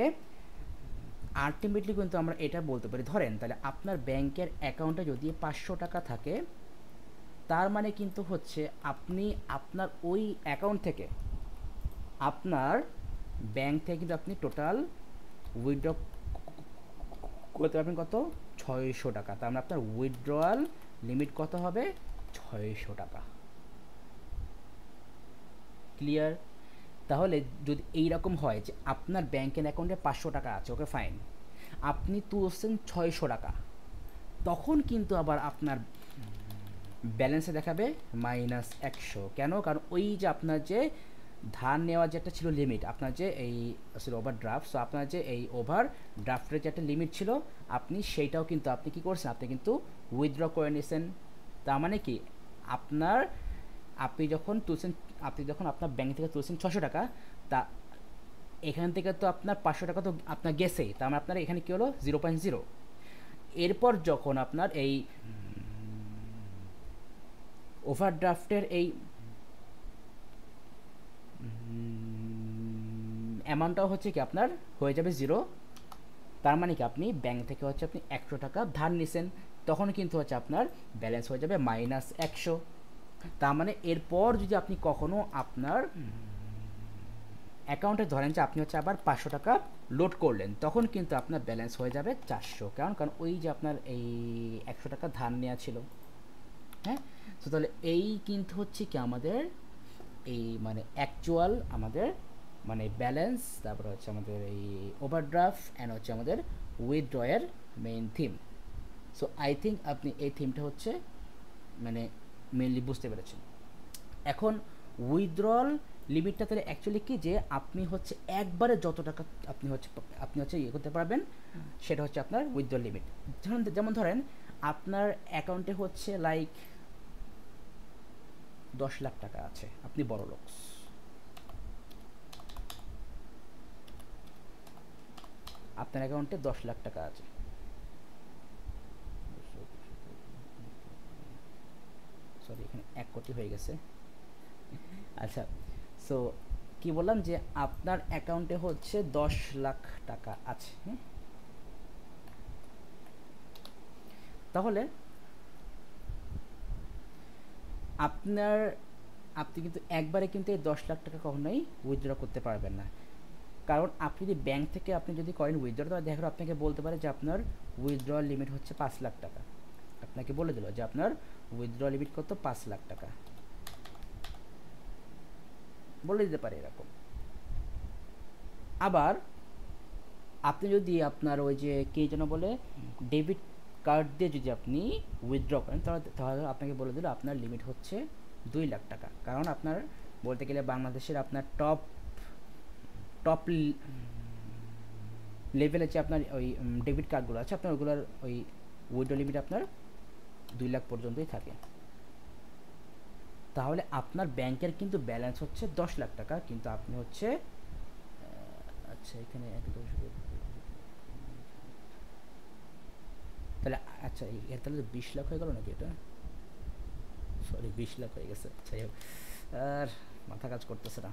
আলটিমেটলি কিন্তু আমরা এটা বলতে পারি, ধরেন তাহলে আপনার ব্যাংকের অ্যাকাউন্টে যদি 500 টাকা থাকে, তার মানে কিন্তু হচ্ছে আপনি আপনার ওই অ্যাকাউন্ট থেকে আপনার ব্যাংক থেকে কিন্তু আপনি টোটাল উইথড্র করতে পারবেন কত, 600 টাকা। তার মানে আপনার উইথড্রয়াল লিমিট কত হবে, 600 টাকা। ক্লিয়ার? তাহলে যদি এইরকম হয় যে আপনার ব্যাংকের অ্যাকাউন্টে 500 টাকা আছে, ওকে ফাইন, আপনি তুলছেন 600 টাকা, তখন কিন্তু আবার আপনার ব্যালেন্সে দেখাবে -100। কেন? কারণ ওই যে আপনার যে ধার নেওয়ার যে একটা ছিল লিমিট, আপনার যে এই ওভারড্রাফট, সো আপনার যে এই ওভারড্রাফটের যে একটা লিমিট ছিল আপনি সেইটাও কিন্তু আপনি কী করছেন, আপনি কিন্তু উইথড্র করে নিয়েছেন। তার মানে কি আপনি যখন আপনার ব্যাংক থেকে তুলছেন 600 টাকা, তা এখান থেকে তো আপনার 500 টাকা তো আপনার গেছেই, তার মানে আপনার এখানে কী হলো 0.0। এরপর যখন আপনার এই ওভারড্রাফটের এই অ্যামাউন্টটাও হচ্ছে কি আপনার হয়ে যাবে 0, তার মানে কি আপনি ব্যাংক থেকে হচ্ছে আপনি 100 টাকা ধার নিছেন, তখন কিন্তু হচ্ছে আপনার ব্যালেন্স হয়ে যাবে -100। তার মানে এরপর যদি আপনি কখনো আপনার অ্যাকাউন্টে ধরেন যে আপনি হচ্ছে আবার 500 টাকা লোড করলেন, তখন কিন্তু আপনার ব্যালেন্স হয়ে যাবে 400, কারণ ওই যে আপনার এই 100 টাকা ধার নেওয়া ছিল। হ্যাঁ, তো তাহলে এই কিন্তু হচ্ছে কি আমাদের এই মানে অ্যাকচুয়াল আমাদের মানে ব্যালেন্স, তারপরে হচ্ছে আমাদের এই ওভারড্রাফট অ্যান্ড হচ্ছে আমাদের উইথড্রয়ের main theme. So I think আপনি এই থিমটা হচ্ছে মানে মেনলি বুঝতে পেরেছেন। এখন উইথড্রল লিমিটটা তাহলে অ্যাকচুয়ালি কি, যে আপনি হচ্ছে একবারে যত টাকা আপনি হচ্ছে ইয়ে করতে পারবেন, সেটা হচ্ছে আপনার উইথড্রল লিমিট। যেমন ধরেন আপনার অ্যাকাউন্টে হচ্ছে লাইক 10 লাখ টাকা আছে, আপনি বড় লোক, আপনার অ্যাকাউন্টে 10 লাখ টাকা আছে। সরি, এখানে 1 কোটি হয়ে গেছে। আচ্ছা, সো কি বললাম যে আপনার অ্যাকাউন্টে হচ্ছে 10 লাখ টাকা আছে। হ্যাঁ, তাহলে আপনার আপনি কিন্তু একবারে কিন্তু এই 10 লাখ টাকা কখনোই উইথড্র করতে পারবেন না, কারণ আপনি যদি ব্যাংক থেকে আপনি যদি করেন উইথড্র, তাহলে দেখো আপনাকে বলতে পারে যে আপনার উইথড্র লিমিট হচ্ছে 5 লাখ টাকা। আপনাকে বলে দিল যে আপনার উইথড্র লিমিট কত, 5 লাখ টাকা বলে দিতে পারে এরকম। আবার আপনি যদি আপনার ওই যে কে যেন বলে ডেবিট কার্ড দিয়ে যদি আপনি উইথড্র করেন, তাহলে আপনাকে বলে দিল আপনার লিমিট হচ্ছে 2 লাখ টাকা, কারণ আপনার বলতে গেলে বাংলাদেশের আপনার টপ টপ লেভেলে যে আপনার ওই ডেবিট কার্ডগুলো আছে, আপনার ওইগুলোর ওই উইথড্র লিমিট আপনার 2 লাখ পর্যন্তই থাকে। তাহলে আপনার ব্যাংকের কিন্তু ব্যালেন্স হচ্ছে 10 লাখ টাকা, কিন্তু আপনি হচ্ছে আচ্ছা এখানে তাহলে আচ্ছা এর তাহলে 20 লাখ হয়ে গেল নাকি, এটা সরি 20 লাখ হয়ে গেছে। যাই হোক, আর মাথা কাজ করতেছে না।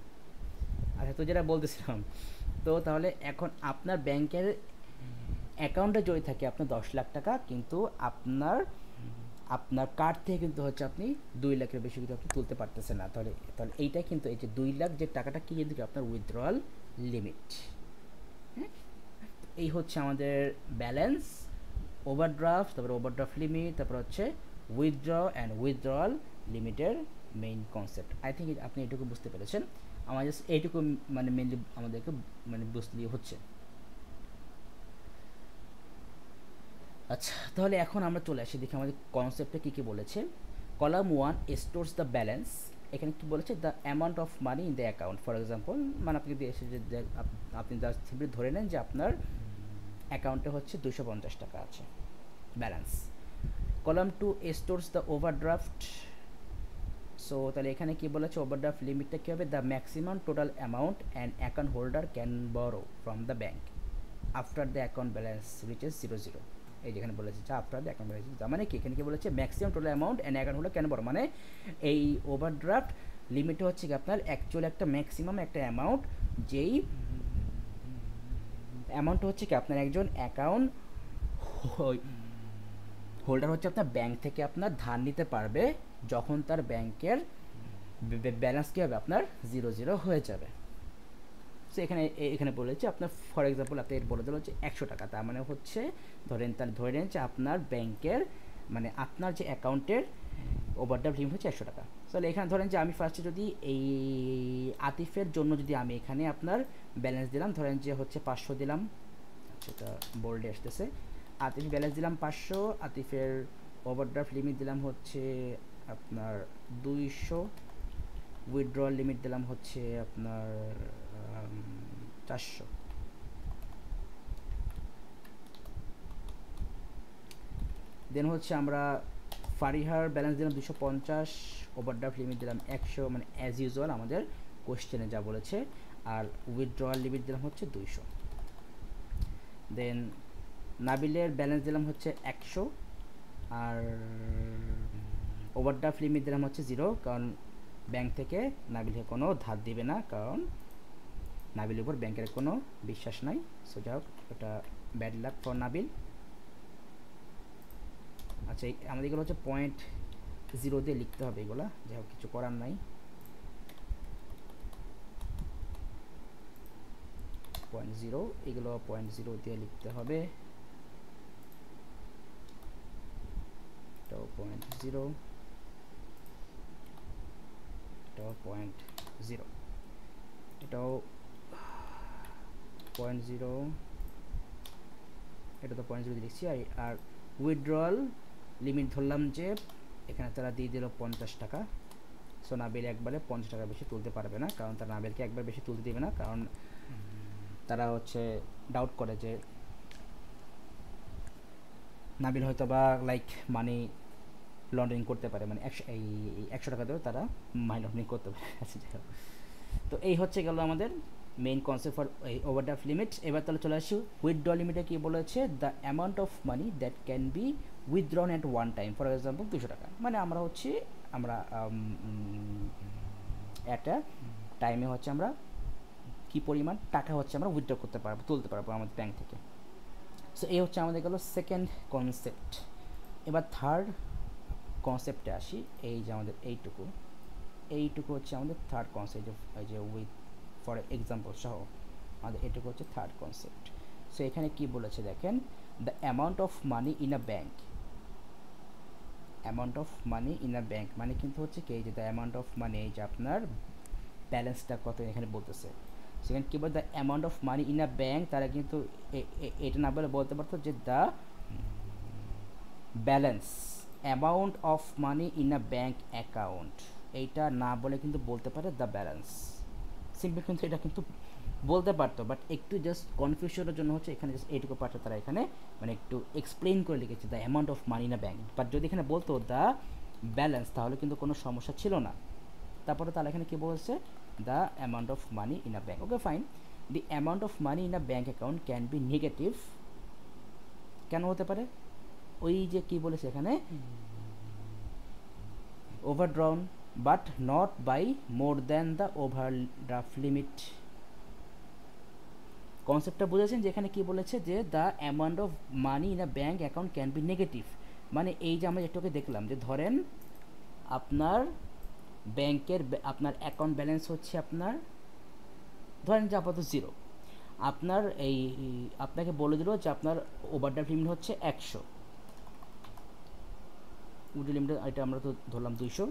আচ্ছা, তো যেটা বলতেছিলাম, তো তাহলে এখন আপনার ব্যাংকের অ্যাকাউন্টে যদি থাকে আপনার 10 লাখ টাকা, কিন্তু আপনার আপনার কার্ড থেকে কিন্তু হচ্ছে আপনি 2 লাখের বেশি কিন্তু আপনি তুলতে পারতেছেন না। তাহলে তাহলে এইটা কিন্তু এই যে 2 লাখ যে টাকাটা কি কিন্তু আপনার উইথড্রয়াল লিমিট। হ্যাঁ, এই হচ্ছে আমাদের ব্যালেন্স, ওভারড্রাফট, তারপরে ওভারড্রাফট লিমিট, তারপর হচ্ছে উইথড্র অ্যান্ড উইথড্রয়াল লিমিটের মেইন কনসেপ্ট। আই থিঙ্ক আপনি এটুকু বুঝতে পেরেছেন। আমার জাস্ট এইটুকু মানে মেনলি আমাদেরকে মানে বুঝতেই হচ্ছে। আচ্ছা, তাহলে এখন আমরা চলে আসি, দেখি আমাদের কনসেপ্টে কী কী বলেছে। Column 1 stores the balance. এখানে কি বলেছে, the amount of money in the account. For example, মানে আপনি যদি এসে যে আপনি জাস্ট সিম্পলি ধরে নেন যে আপনার অ্যাকাউন্টে হচ্ছে 250 টাকা আছে balance. Column 2 stores the overdraft. So তাহলে এখানে কি বলেছে, ওভারড্রাফট লিমিটটা কী হবে, the maximum total amount and account holder can borrow from the bank after the account balance reaches 0 এই যেখানে বলেছে যে আফটার দ্য অ্যাকাউন্ট ব্যালেন্স, তার মানে কি এখানে কি বলেছে, maximum total amount and account holder can borrow, মানে এই ওভারড্রাফট লিমিটে হচ্ছে কি আপনার অ্যাকচুয়াল একটা ম্যাক্সিমাম একটা অ্যামাউন্ট, যেই অ্যামাউন্ট হচ্ছে কি আপনার একজন অ্যাকাউন্ট হোল্ডার হচ্ছে আপনার ব্যাংক থেকে আপনার ধার নিতে পারবে, যখন তার ব্যাংকের ব্যালেন্স কী হবে আপনার 0 হয়ে যাবে। সো এখানে বলেছে আপনার ফর এক্সাম্পল আপনি বলে দিল হচ্ছে 100 টাকা, তার মানে হচ্ছে ধরে নেন যে আপনার ব্যাংকের মানে আপনার যে অ্যাকাউন্টের ওভারড্রাফট লিমিট হচ্ছে 100 টাকা। তাহলে এখানে ধরেন যে আমি ফার্স্টে যদি এই আতিফের জন্য যদি আমি এখানে আপনার ব্যালেন্স দিলাম, ধরেন যে হচ্ছে 500 দিলাম, সেটা বোল্ডে আসতেছে, আতিফ ব্যালেন্স দিলাম 500, আতিফের ওভারড্রাফট লিমিট দিলাম হচ্ছে আপনার 200, উইথড্রয়াল লিমিট দিলাম হচ্ছে আপনার 400। দেন হচ্ছে আমরা ফারিহার ব্যালেন্স দিলাম 250, ওভারড্রাফট লিমিট দিলাম 100, মানে অ্যাজ ইউজুয়াল আমাদের কোশ্চেনে যা বলেছে, আর উইথড্রয়াল লিমিট দিলাম হচ্ছে 200। দেন নাবিলের ব্যালেন্স দিলাম হচ্ছে 100, আর ওভারড্রাফট লিমিট দিলাম হচ্ছে 0, কারণ ব্যাংক থেকে নাবিলকে কোনো ধার দিবে না, কারণ নাবিলের উপর ব্যাংকের কোনো বিশ্বাস নাই। সো যাই হোক, এটা ব্যাড লাক ফর নাবিল। আচ্ছা, আমাদের এগুলো হচ্ছে 0.0 দিয়ে লিখতে হবে এগুলা, যাই হোক কিছু করার নাই। 0.0, এগুলো 0.0 দিয়ে লিখতে হবে, এটাও 0.0, এটাও 0.0, এটাও 0.0, এটা তো 0.0 দিয়ে লিখছি। আর উইথড্রয়াল লিমিট ধরলাম যে এখানে তারা দিয়ে দিল 50 টাকা। সো নাবিল একবারে 50 টাকা বেশি তুলতে পারবে না, কারণ তারা নাবিলকে একবার বেশি তুলতে দেবে না, কারণ তারা হচ্ছে ডাউট করে যে নাবিল হয়তো বা লাইক মানি লন্ডারিং করতে পারে, মানে 100 টাকা দিয়েও তারা মানি লন্ডারিং করতে পারে। তো এই হচ্ছে গেল আমাদের main concept for overdraft limit. এবার তাহলে চলে আসি উইথড্র লিমিটে কি বলেছে, the amount of money that can be withdrawn at one time, for example 200 টাকা, মানে আমরা একটা টাইমে হচ্ছে আমরা কি পরিমাণ টাকা হচ্ছে আমরা উইথড্র করতে পারবো, তুলতে পারবো আমাদের ব্যাংক থেকে। সো এই হচ্ছে আমাদের গেল সেকেন্ড কনসেপ্ট। এবার থার্ড কনসেপ্টে আসি, এই যে আমাদের এইটুকু হচ্ছে আমাদের থার্ড কনসেপ্ট, এই যে উইথ ফর এক্সাম্পল সহ আমাদের এটুকু হচ্ছে থার্ড কনসেপ্ট। সো এখানে কি বলেছে দেখেন, the amount of money in a bank, amount of money in a bank মানে কিন্তু হচ্ছে কি, এই যে দ্য অ্যামাউন্ট অফ মানি, এই যে আপনার ব্যালেন্সটা কত এখানে বলতেছে। সেখানে কী বলে, the amount of money in a bank, তারা কিন্তু এটা না বলে বলতে পারতো যে the balance, amount of money in a bank account, এইটা না বলে কিন্তু বলতে পারে দ্য ব্যালেন্স। সিম্পল কিন্তু এটা কিন্তু বলতে পারতো, বাট একটু জাস্ট কনফিউশনের জন্য হচ্ছে এখানে জাস্ট এইটুকু পার্টটা তারা এখানে মানে একটু এক্সপ্লেইন করে লিখেছে, the amount of money in a bank. But যদি এখানে বলতো দ্য ব্যালেন্স, তাহলে কিন্তু কোনো সমস্যা ছিল না। তারপরে তাহলে এখানে কী বলছে, the amount of money in a bank. Okay fine, the amount of money in a bank account can be negative, কেন হতে পারে, ওই যে কি বলেছে এখানে, overdrawn but not by more than the overdraft limit. কনসেপ্টটা বুঝেছেন যে এখানে কি বলেছে, যে the amount of money in a bank account can be negative, মানে এই যে আমরা একটুকে দেখলাম যে ধরেন আপনার ব্যাংকের আপনার অ্যাকাউন্ট ব্যালেন্স হচ্ছে আপনার ধরেন যে আপাতত 0, আপনার এই আপনাকে বলে দিল যে আপনার ওভারড্রাফট লিমিট হচ্ছে 100, উইথড্র লিমিট এটা আমরা তো ধরলাম 200।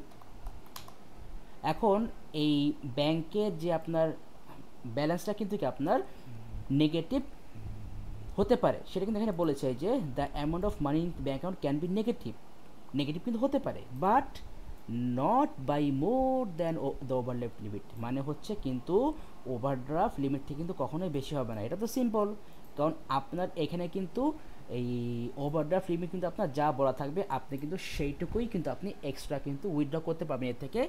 এখন এই ব্যাংকের যে আপনার ব্যালেন্সটা কিন্তু কি আপনার নেগেটিভ হতে পারে, সেটা কিন্তু এখানে বলেছে যে the amount of money in bank account can be negative, negative কিন্তু হতে পারে, but not by more than the overdraft limit, মানে হচ্ছে কিন্তু ওভারড্রাফট লিমিট থেকে কিন্তু কখনোই বেশি হবে না। এটা তো সিম্পল, কারণ আপনার এখানে কিন্তু এই ওভারড্রাফট লিমিট কিন্তু আপনার যা বলা থাকবে আপনি কিন্তু সেইটুকুই কিন্তু আপনি এক্সট্রা কিন্তু উইথড্র করতে পারবেন, এর থেকে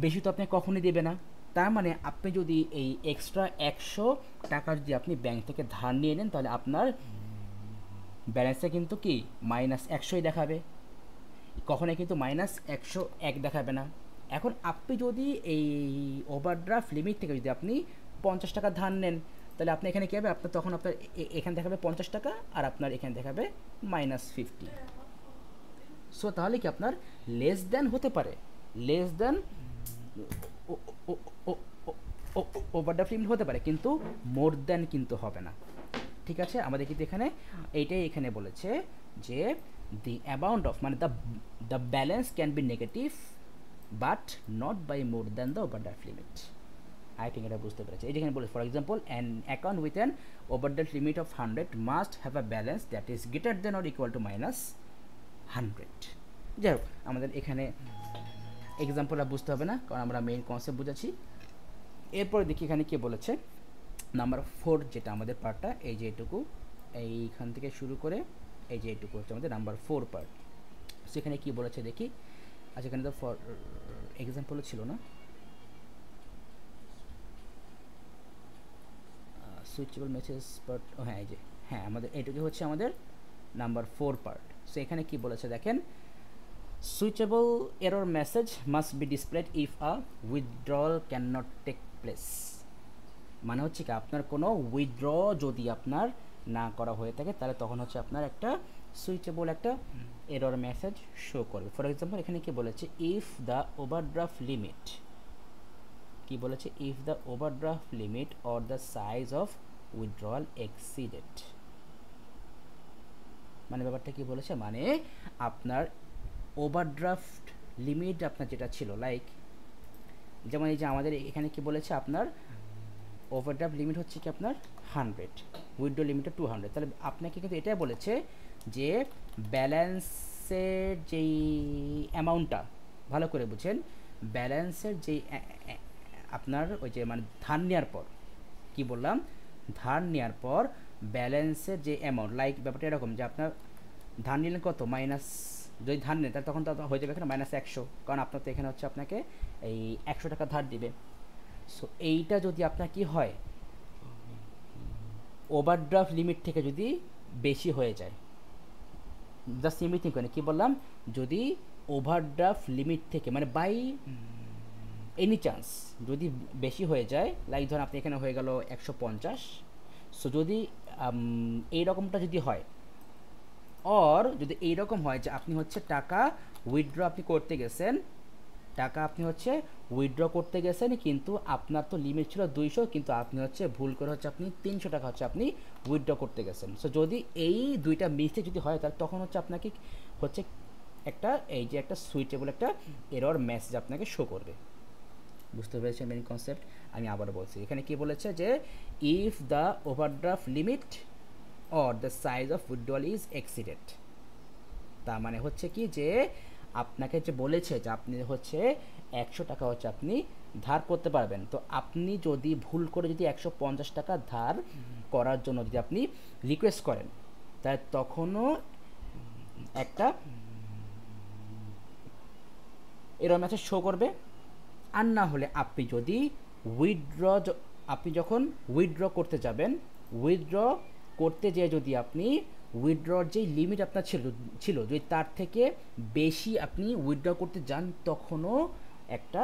বেশি তো আপনি কখনোই দেবে না। তার মানে আপনি যদি এই এক্সট্রা 100 টাকা যদি আপনি ব্যাংক থেকে ধার নিয়ে নেন, তাহলে আপনার ব্যালেন্সে কিন্তু কি -100ই দেখাবে, কখনোই কিন্তু -101 দেখাবে না। এখন আপনি যদি এই ওভারড্রাফট লিমিট থেকে যদি আপনি 50 টাকা ধার নেন, তাহলে আপনি এখানে কী হবে, আপনার তখন আপনার এখানে দেখাবে 50 টাকা, আর আপনার এখানে দেখাবে -50। সো তাহলে কি আপনার লেস দেন হতে পারে, লেস দেন ওভারড্রাফট লিমিট হতে পারে, কিন্তু মোর দেন কিন্তু হবে না। ঠিক আছে, আমাদের কিন্তু এখানে এইটাই এখানে বলেছে যে দি অ্যামাউন্ট অফ মানে the balance can be negative but not by more than the overdraft limit. I think এটা বুঝতে পেরেছি। এইটা এখানে বলে, for example an account with an overdraft limit of 100 must have a balance that is greater than or equal to -100। যাই হোক, আমাদের এখানে এক্সাম্পলটা বুঝতে হবে না, কারণ আমরা মেইন কনসেপ্ট বুঝাচ্ছি। এরপরে দেখি এখানে কে বলেছে, নাম্বার 4 যেটা আমাদের পার্টটা, এই যে এটুকু এইখান থেকে শুরু করে এই যে এটুকু হচ্ছে আমাদের নাম্বার 4 পার্ট। সেখানে কি বলেছে দেখি। আচ্ছা, এখানে তো ফর এক্সাম্পলও ছিল না, সুইচেবল মেসেজ পার্ট, হ্যাঁ এই যে, হ্যাঁ আমাদের এইটুকু হচ্ছে আমাদের নাম্বার 4 পার্ট। সো এখানে কি বলেছে দেখেন, switchable error message must be displayed if a withdrawal can not take place, মানে হচ্ছে কি আপনার কোনো উইথড্র যদি আপনার না করা হয়ে থাকে, তাহলে তখন হচ্ছে আপনার একটা সুইচেবল একটা এরর মেসেজ শো করবে। ফর এক্সাম্পল এখানে কি বলেছে, ইফ দ্য ওভারড্রাফট লিমিট কি বলেছে, if the overdraft limit or the size of withdrawal exceeded, মানে ব্যাপারটা কি বলেছে, মানে আপনার ওভারড্রাফট লিমিট আপনার যেটা ছিল, লাইক যেমন এই যে আমাদের এখানে কি বলেছে, আপনার ওভারড্রাফট লিমিট হচ্ছে কি আপনার 100, উইথড্র লিমিটটা 200, তাহলে আপনাকে কিন্তু এটাই বলেছে যে ব্যালেন্সের যেই অ্যামাউন্টটা, ভালো করে বুঝেন, ব্যালেন্সের যেই আপনার ওই যে মানে ধার নেওয়ার পর, কি বললাম, ধার নেওয়ার পর ব্যালেন্সের যে অ্যামাউন্ট, লাইক ব্যাপারটা এরকম যে আপনার ধার নিলেন কত, মাইনাস, যদি ধার নেন তাহলে তখন তো হয়ে যাবে এখানে -100, কারণ আপনার তো এখানে হচ্ছে আপনাকে এই 100 টাকা ধার দিবে। সো এইটা যদি আপনার কি হয়, ওভারড্রাফট লিমিট থেকে যদি বেশি হয়ে যায়, জাস্ট সিম্পলি থিঙ্ক করেন, কী বললাম, যদি ওভারড্রাফট লিমিট থেকে মানে বাই এনি চান্স যদি বেশি হয়ে যায়, লাইক ধরুন আপনি এখানে হয়ে গেল 150, সো যদি এই রকমটা যদি হয়, অর যদি এইরকম হয় যে আপনি হচ্ছে টাকা উইথড্র আপনি করতে গেছেন, টাকা আপনি হচ্ছে উইথড্র করতে গেছেন, কিন্তু আপনার তো লিমিট ছিল 200, কিন্তু আপনি হচ্ছে ভুল করে হচ্ছে আপনি 300 টাকা হচ্ছে আপনি উইথড্র করতে গেছেন। সো যদি এই দুইটা মিস্টেক যদি হয়, তাহলে তখন হচ্ছে আপনাকে হচ্ছে একটা এই যে একটা সুইটেবল একটা এরর মেসেজ আপনাকে শো করবে। বুঝতে পেরেছেন মেইন কনসেপ্ট? আমি আবার বলছি, এখানে কি বলেছে যে if the overdraft limit or the size of withdrawal is exceeded, তার মানে হচ্ছে কি যে আপনাকে যে বলেছে যে আপনি হচ্ছে 100 টাকা হচ্ছে আপনি ধার করতে পারবেন, তো আপনি যদি ভুল করে যদি 150 টাকা ধার করার জন্য যদি আপনি রিকোয়েস্ট করেন, তাই তখনও একটা এরকম মেসেজ শো করবে। আর না হলে আপনি যদি আপনি যখন উইথড্র করতে যাবেন, উইথড্র করতে যেয়ে যদি আপনি উইথড্রর যে লিমিট আপনার ছিল যদি তার থেকে বেশি আপনি উইথড্র করতে যান, তখনও একটা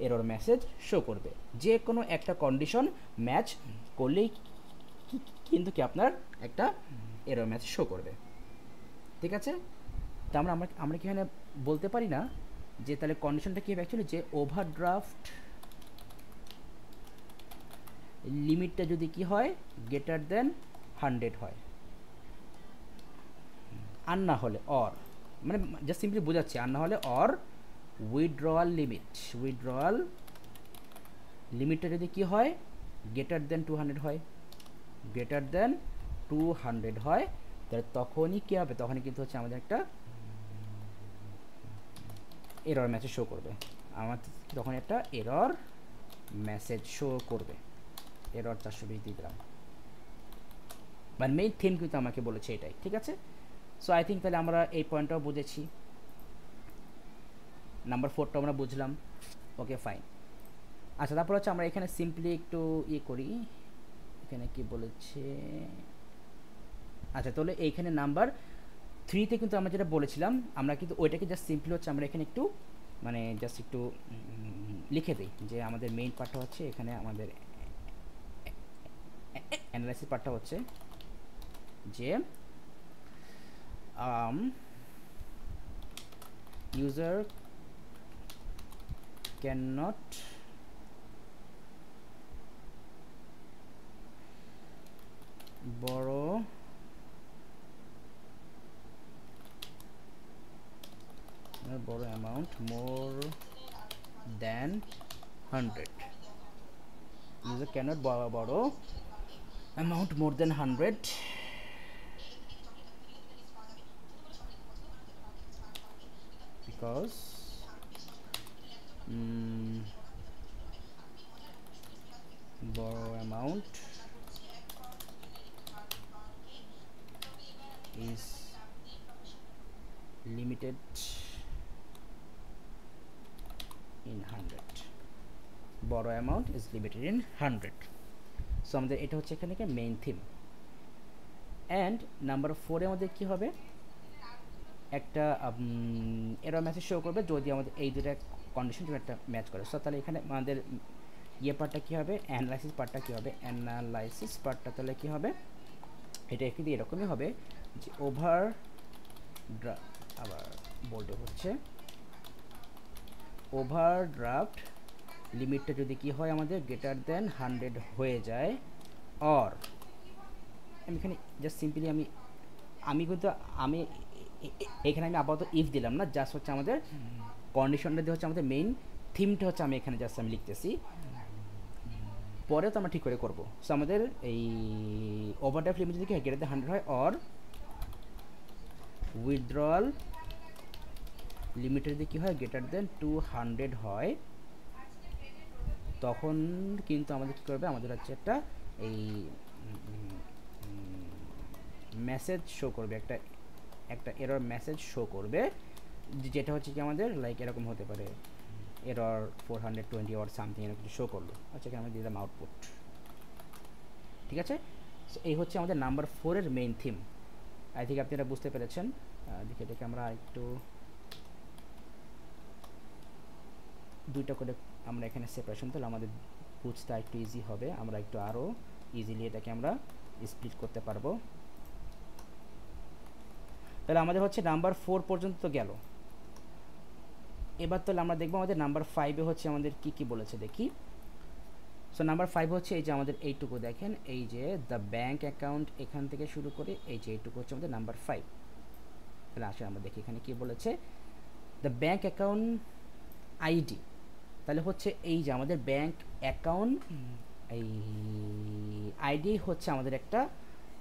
এরর মেসেজ শো করবে। যে কোনো একটা কন্ডিশন ম্যাচ করলেই কিন্তু কি আপনার একটা এরর মেসেজ শো করবে। ঠিক আছে, তা আমরা কি এখানে বলতে পারি না যে তাহলে কন্ডিশনটা কি হবে অ্যাকচুয়ালি, যে ওভারড্রাফট লিমিটটা যদি কি হয় গ্রেটার দেন 100 হয়, আর না হলে অর, মানে জাস্ট সিম্পলি বোঝাচ্ছি, আর না হলে অর উইথড্রয়াল লিমিটটা যদি কি হয় গ্রেটার দেন 200 হয়, গ্রেটার দেন 200 হয়, তাহলে তখনই কী হবে, তখনই কিন্তু হচ্ছে আমাদের একটা এরর মেসেজ শো করবে, আমার তখন একটা এরর মেসেজ শো করবে, এরর 420 দিলাম, মানে মেইন থিম কিন্তু আমাকে বলেছে এটাই। ঠিক আছে, সো আই থিঙ্ক তাহলে আমরা এই পয়েন্টটাও বুঝেছি, নাম্বার 4টা আমরা বুঝলাম। Okay fine. আচ্ছা, তারপর হচ্ছে আমরা এখানে সিম্পলি একটু করি, এখানে কি বলেছে, আচ্ছা তাহলে এইখানে নাম্বার 3তে কিন্তু আমরা যেটা বলেছিলাম, আমরা কিন্তু ওইটাকে জাস্ট সিম্পলি হচ্ছে আমরা এখানে একটু মানে জাস্ট একটু লিখে দিই যে আমাদের মেইন পার্টটা হচ্ছে এখানে, আমাদের অ্যানালাইসিস পার্টটা হচ্ছে যে user cannot borrow amount more than 100. User cannot borrow amount more than 100 because borrow amount is limited in 100. Borrow amount is limited in 100. So আমাদের এটা হচ্ছে এখানে মেইন থিম। অ্যান্ড নাম্বার 4 এর মধ্যে কী হবে, একটা এরর মেসেজ শো করবে যদি আমাদের এই দুটো কন্ডিশন যদি একটা ম্যাচ করে। সো তাহলে এখানে আমাদের পার্টটা কী হবে, অ্যানালাইসিস পার্টটা কী হবে, অ্যানালাইসিস পার্টটা তাহলে কী হবে, এটা কিন্তু এরকমই হবে যে আবার বলতে হচ্ছে ওভারড্রাফট লিমিটটা যদি কি হয় আমাদের গ্রেটার দেন 100 হয়ে যায়, অর আমি এখানে জাস্ট সিম্পলি আমি কিন্তু আমি এখানে আমি আপাতত ইফ দিলাম না, জাস্ট হচ্ছে আমাদের কন্ডিশনটা দিয়ে হচ্ছে আমাদের মেইন থিমটা হচ্ছে আমি এখানে জাস্ট আমি লিখতেছি, পরে তো আমরা ঠিক করে করবো। সো আমাদের এই ওভারড্রাফট লিমিট যদি কি হয় গ্রেটার দেন 100 হয়, অর উইথড্রয়াল লিমিটের যদি কী হয় গ্রেটার দেন 200 হয়, তখন কিন্তু আমাদের কী করবে, আমাদের হচ্ছে একটা এই মেসেজ শো করবে, একটা এরর মেসেজ শো করবে, যেটা হচ্ছে কি আমাদের লাইক এরকম হতে পারে এরর 420 অর সামথিং এরকম কিছু শো করলো। আচ্ছা, এখানে আমি দিলাম আউটপুট। ঠিক আছে, সো এই হচ্ছে আমাদের নাম্বার 4-এর মেইন থিম। আই থিঙ্ক আপনি এটা বুঝতে পেরেছেন। দেখে দেখে আমরা একটু দুইটা করে আমরা এখানে সেপারেশন, তাহলে আমাদের বুঝতে একটু ইজি হবে, আমরা একটু আরও ইজিলি এটাকে আমরা স্প্লিট করতে পারবো। তাহলে আমাদের হচ্ছে নাম্বার 4 পর্যন্ত গেল। এবার তাহলে আমরা দেখবো আমাদের নাম্বার 5-এ হচ্ছে আমাদের কি কি বলেছে দেখি। সো নাম্বার 5 হচ্ছে এই যে আমাদের এইটুকু দেখেন, এই যে দ্য ব্যাঙ্ক অ্যাকাউন্ট এখান থেকে শুরু করে এই যে এইটুকু হচ্ছে আমাদের নাম্বার 5। তাহলে আসলে আমরা দেখি এখানে কি বলেছে, দ্য ব্যাঙ্ক অ্যাকাউন্ট আইডি, তাহলে হচ্ছে এই যে আমাদের ব্যাঙ্ক অ্যাকাউন্ট এই আইডি হচ্ছে আমাদের একটা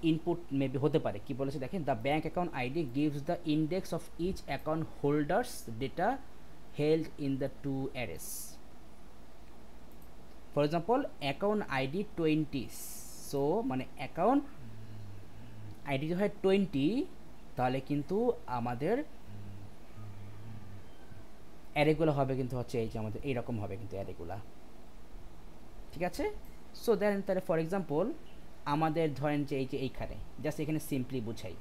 ইনপুট মেবি হতে পারে। কি বলেছে দেখেন, the bank account ID gives the index of each account holders data held in the two arrays. For example account ID 20, so মানে অ্যাকাউন্ট আইডি যদি হয় 20, তাহলে কিন্তু আমাদের অ্যারেগুলো হবে কিন্তু হচ্ছে এই যে আমাদের এইরকম হবে কিন্তু অ্যারেগুলা। ঠিক আছে, সো দেন তাহলে ফর এক্সাম্পল আমাদের ধরেন যে এই যে এইখানে জাস্ট এখানে সিম্পলি বুঝাই,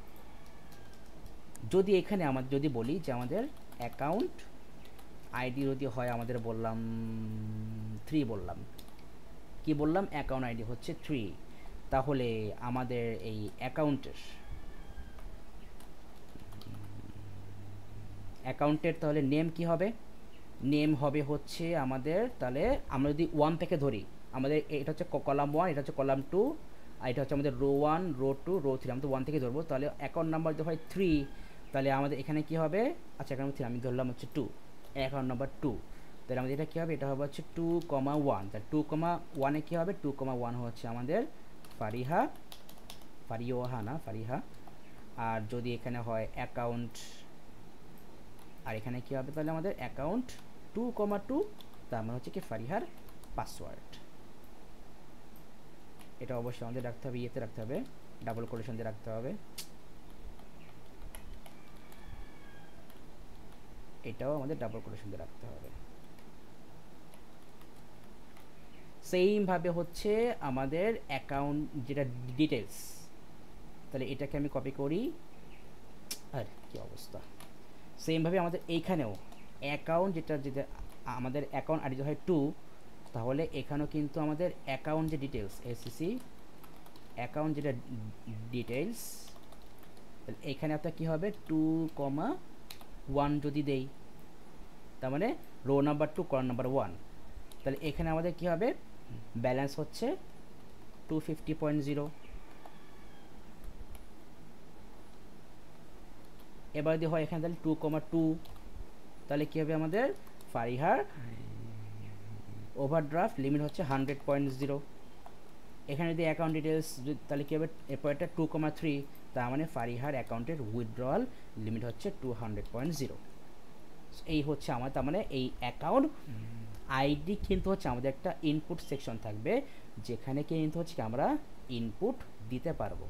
যদি এখানে আমাদের যদি বলি যে আমাদের অ্যাকাউন্ট আইডি যদি হয় আমাদের বললাম 3, বললাম কি বললাম অ্যাকাউন্ট আইডি হচ্ছে 3, তাহলে আমাদের এই অ্যাকাউন্টের তাহলে নেম কি হবে, নেম হবে হচ্ছে আমাদের, তাহলে আমরা যদি 1 থেকে ধরি, আমাদের এটা হচ্ছে কলাম 1, এটা হচ্ছে কলাম 2, আর এটা হচ্ছে আমাদের রো 1, রো 2, রো 3, আমরা তো 1 থেকে ধরবো, তাহলে অ্যাকাউন্ট নাম্বার যদি হয় 3, তাহলে আমাদের এখানে কি হবে, আচ্ছা এখানে আমি ধরলাম হচ্ছে 2, অ্যাকাউন্ট নাম্বার 2, তাহলে আমাদের এটা কী হবে, এটা হবে হচ্ছে 2,1, তাহলে 2,1-এ কী হবে, 2,1 হচ্ছে আমাদের ফারিহা, আর যদি এখানে হয় অ্যাকাউন্ট, আর এখানে কী হবে তাহলে আমাদের অ্যাকাউন্ট 2,2, তার মানে হচ্ছে কি ফারিহার পাসওয়ার্ড। এটা অবশ্যই আমাদের রাখতে হবে, ইয়েতে রাখতে হবে, ডাবল কোটেশন দিয়ে রাখতে হবে, এটাও আমাদের ডাবল কোটেশন দিয়ে রাখতে হবে। সেইমভাবে হচ্ছে আমাদের অ্যাকাউন্ট যেটা ডিটেলস, তাহলে এটাকে আমি কপি করি, আর কি অবস্থা, সেমভাবে আমাদের এইখানেও অ্যাকাউন্ট যেটা আমাদের অ্যাকাউন্ট আইডি হয় 2, তাহলে এখানেও কিন্তু আমাদের অ্যাকাউন্ট যে ডিটেলস এসিসি অ্যাকাউন্ট যেটা ডিটেলস, এখানে আপনার কী হবে 2,1 যদি দেই, তার মানে রো নাম্বার 2 কলাম নাম্বার 1, তাহলে এখানে আমাদের কী হবে, ব্যালেন্স হচ্ছে 250.0। এবার যদি হয় এখানে তাহলে 2,2, তাহলে কী হবে আমাদের ফারিহার ওভারড্রাফট লিমিট হচ্ছে 100.0। এখানে যদি অ্যাকাউন্ট ডিটেলস তাহলে কী হবে, এরপর এটা 2,3, তার মানে ফারিহার অ্যাকাউন্টের উইথড্রয়াল লিমিট হচ্ছে 200.0। এই হচ্ছে আমার, তার মানে এই অ্যাকাউন্ট আইডি কিন্তু হচ্ছে আমাদের একটা ইনপুট সেকশন থাকবে, যেখানে কিন্তু হচ্ছে আমরা ইনপুট দিতে পারবো।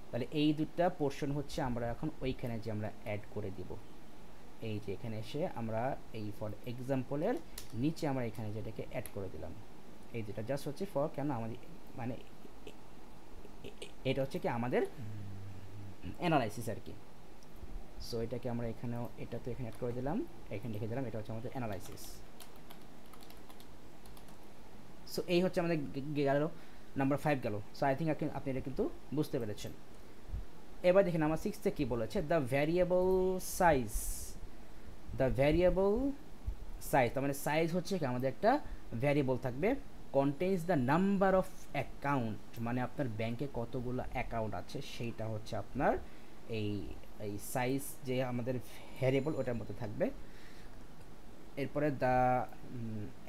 তাহলে এই দুটা পোর্শন হচ্ছে আমরা এখন ওইখানে যে আমরা অ্যাড করে দিব, এই যে এখানে এসে আমরা এই ফর এক্সাম্পলের নিচে আমরা এখানে যেটাকে অ্যাড করে দিলাম, এই যেটা জাস্ট হচ্ছে ফর কেন আমাদের মানে এটা হচ্ছে কি আমাদের অ্যানালাইসিস আর কি। সো এটাকে আমরা এখানেও এটা তো এখানে অ্যাড করে দিলাম, এখানে লিখে দিলাম এটা হচ্ছে আমাদের অ্যানালাইসিস। সো এই হচ্ছে আমাদের গেল নাম্বার 5 গেল। সো আই থিঙ্ক আপনি এটা কিন্তু বুঝতে পেরেছেন। এবার দেখেন আমার 6-তে কী বলেছে, দ্য ভ্যারিয়েবল সাইজ, তার মানে সাইজ হচ্ছে কি আমাদের একটা ভ্যারিয়েবল থাকবে contains the number of account, মানে আপনার ব্যাংকে কতগুলো অ্যাকাউন্ট আছে সেইটা হচ্ছে আপনার এই এই সাইজ যে আমাদের ভ্যারিয়েবল ওটার মধ্যে থাকবে। এরপরে the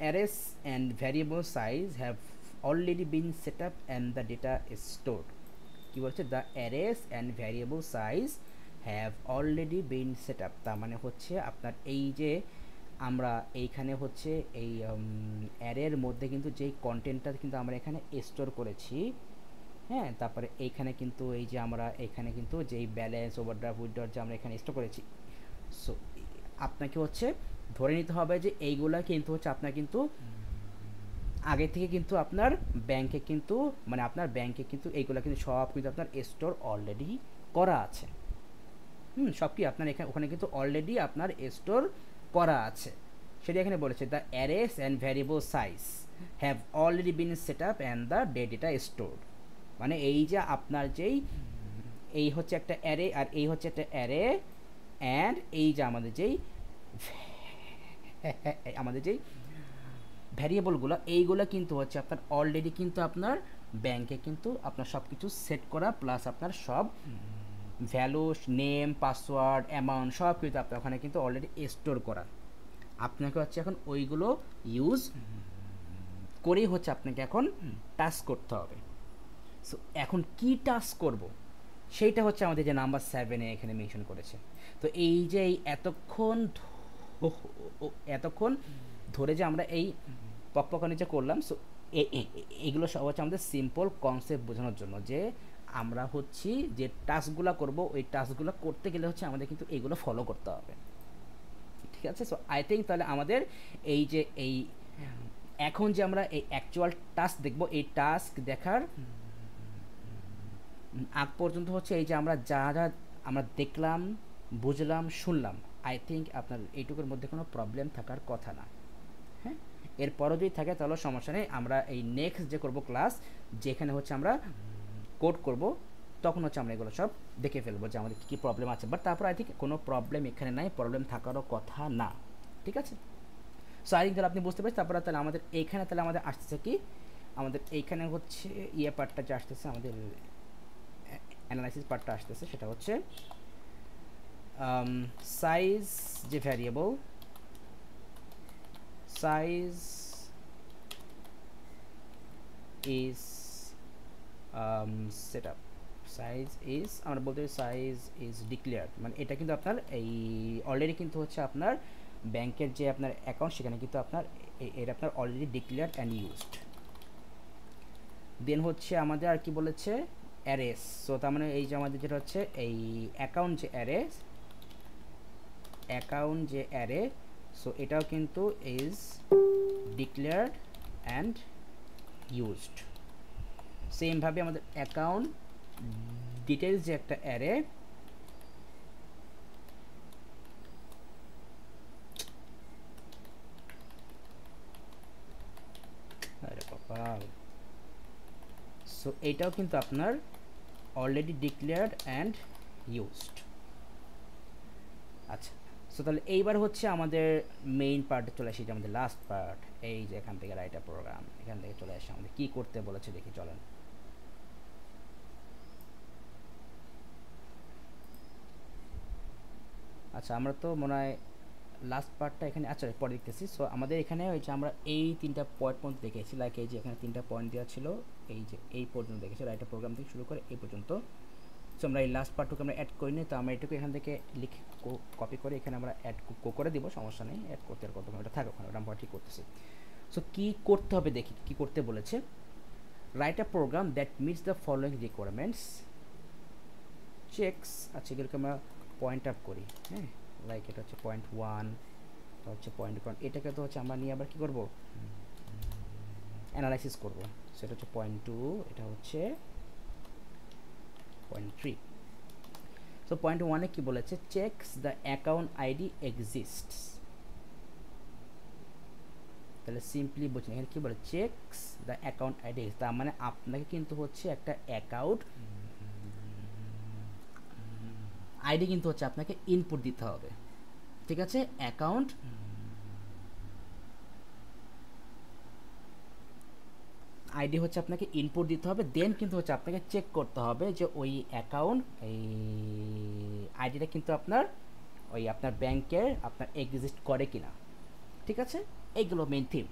arrays and variable size have already been set up and the data is stored. কী বলছে, the arrays and variable size have already been set up, তার মানে হচ্ছে আপনার এই যে আমরা এইখানে হচ্ছে এই অ্যারের মধ্যে কিন্তু যেই কন্টেন্টটা কিন্তু আমরা এখানে স্টোর করেছি, হ্যাঁ, তারপরে এইখানে কিন্তু এই যে আমরা এখানে কিন্তু যেই ব্যালেন্স ওভারড্রাফট উইথড্রয়াল যে আমরা এখানে স্টোর করেছি, সো আপনাকে হচ্ছে ধরে নিতে হবে যে এইগুলা কিন্তু হচ্ছে আপনার কিন্তু আগে থেকে কিন্তু আপনার ব্যাংকে কিন্তু মানে আপনার ব্যাংকে কিন্তু এইগুলা কিন্তু সব কিন্তু আপনার স্টোর অলরেডি করা আছে। সব কি আপনার এখানে ওখানে কিন্তু অলরেডি আপনার স্টোর করা আছে, সেটা এখানে বলেছে the arrays and variable size have already been set up and the data store, মানে এই যে আপনার যেই এই হচ্ছে একটা অ্যারে আর এই হচ্ছে একটা অ্যারে অ্যান্ড এই যে আমাদের যেই ভ্যারিয়েবলগুলো এইগুলো কিন্তু হচ্ছে আপনার অলরেডি কিন্তু আপনার ব্যাংকে কিন্তু আপনার সব কিছু সেট করা প্লাস আপনার সব ভ্যালু নেম পাসওয়ার্ড অ্যামাউন্ট সব কিছু আপনার ওখানে কিন্তু অলরেডি স্টোর করা। আপনাকে হচ্ছে এখন ওইগুলো ইউজ করেই হচ্ছে আপনাকে এখন টাস্ক করতে হবে। সো এখন কি টাস্ক করব সেইটা হচ্ছে আমাদের যে নাম্বার 7 এখানে মেনশন করেছে। তো এই যে এতক্ষণ ধরে যে আমরা এই পকপকানি যে করলাম, সো এগুলো সব হচ্ছে আমাদের সিম্পল কনসেপ্ট বোঝানোর জন্য যে আমরা হচ্ছি যে টাস্কগুলো করব ওই টাস্কগুলো করতে গেলে হচ্ছে আমাদের কিন্তু এইগুলো ফলো করতে হবে, ঠিক আছে। সো আই থিঙ্ক তাহলে আমাদের এই যে এই এখন যে আমরা এই অ্যাকচুয়াল টাস্ক দেখব, এই টাস্ক দেখার আগ পর্যন্ত হচ্ছে এই যে আমরা যা যা আমরা দেখলাম বুঝলাম শুনলাম, আই থিঙ্ক আপনার এইটুকুর মধ্যে কোনো প্রবলেম থাকার কথা না। হ্যাঁ, এরপরও যদি থাকে তাহলে সমস্যা নেই, আমরা এই নেক্সট যে করব ক্লাস যেখানে হচ্ছে আমরা কোড করব তখন হচ্ছে আমরা এগুলো সব দেখে ফেলবো যে আমাদের কী কী প্রবলেম আছে, বাট তারপর আই থিঙ্ক কোনো প্রবলেম এখানে নাই, প্রবলেম থাকারও কথা না, ঠিক আছে। সো আই থিঙ্ক তাহলে আপনি বুঝতে পারছেন। তারপরে তাহলে আমাদের এইখানে তাহলে আমাদের আসতেছে কি, আমাদের এইখানে হচ্ছে ইয়ে পার্টটা যে আসতেছে আমাদের অ্যানালাইসিস পার্টটা আসতেছে, সেটা হচ্ছে সাইজ যে variable size is set up, size is আমরা বলতে পারি সাইজ ইজ ডিক্লেয়ার্ড, মানে এটা কিন্তু আপনার এই অলরেডি কিন্তু হচ্ছে আপনার ব্যাংকের যে আপনার অ্যাকাউন্ট সেখানে কিন্তু আপনার এটা আপনার অলরেডি ডিক্লেয়ার্ড অ্যান্ড ইউজড। দেন হচ্ছে আমাদের আর কি বলেছে অ্যারেস, সো তার মানে এই যে আমাদের যেটা হচ্ছে এই অ্যাকাউন্ট যে অ্যারে সো এটাও কিন্তু ইজ ডিক্লেয়ার্ড অ্যান্ড ইউজড। সেমভাবে আমাদের অ্যাকাউন্ট ডিটেলস যে একটা অ্যারে আরে বাবা, সো এইটাও কিন্তু আপনার অলরেডি ডিক্লেয়ার্ড অ্যান্ড ইউজড। আচ্ছা, সো তাহলে এইবার হচ্ছে আমাদের মেইন পার্টে চলে আসি, যে আমাদের লাস্ট পার্ট, এই যে এখান থেকে রাইট আ প্রোগ্রাম, এখান থেকে চলে আসে আমাদের কী করতে বলেছে দেখি চলেন। আচ্ছা, আমরা তো মনে হয় লাস্ট পার্টটা এখানে আচ্ছা পরে দেখতেছি। সো আমাদের এখানে ওই যে আমরা এই 3টা পয়েন্ট পর্যন্ত দেখেছি, লাইক এই যে এখানে 3টা পয়েন্ট দেওয়া ছিল, এই যে এই পর্যন্ত দেখেছি রাইট আ প্রোগ্রাম থেকে শুরু করে এই পর্যন্ত। সো আমরা এই লাস্ট পার্টটুকু আমরা অ্যাড করিনি, তো আমরা এটুকু এখান থেকে লিখে কপি করে এখানে আমরা অ্যাড করে দিব, সমস্যা নেই, অ্যাড করতে আর কত ওটা থাকে ওখানে, ওটা আমরা ঠিক করতেছি। সো কী করতে হবে দেখি কী করতে বলেছে, write a program that meets the following requirements checks. আচ্ছা, এগুলোকে আমরা পয়েন্ট আপ করি, হ্যাঁ, লাইক এটা হচ্ছে পয়েন্ট 1, হচ্ছে পয়েন্ট 1, এটাকে তো হচ্ছে আমরা নিয়ে আবার কী করবো অ্যানালাইসিস করবো, সেটা হচ্ছে পয়েন্ট 2, এটা হচ্ছে পয়েন্ট 3। সো পয়েন্ট 1-এ কী বলেছে, checks the account ID exists, তাহলে সিম্পলি বলছেন এখানে কী বলে চেকস দ্য অ্যাকাউন্ট আইডি, তার মানে আপনাকে কিন্তু হচ্ছে একটা অ্যাকাউন্ট আইডি কিন্তু হচ্ছে আপনাকে ইনপুট দিতে হবে, ঠিক আছে। অ্যাকাউন্ট আইডি হচ্ছে আপনাকে ইনপুট দিতে হবে, দেন কিন্তু হচ্ছে আপনাকে চেক করতে হবে যে ওই অ্যাকাউন্ট এই আইডিটা কিন্তু আপনার ওই আপনার ব্যাংকের আপনার এক্সিস্ট করে কিনা। ঠিক আছে, এইগুলো main theme.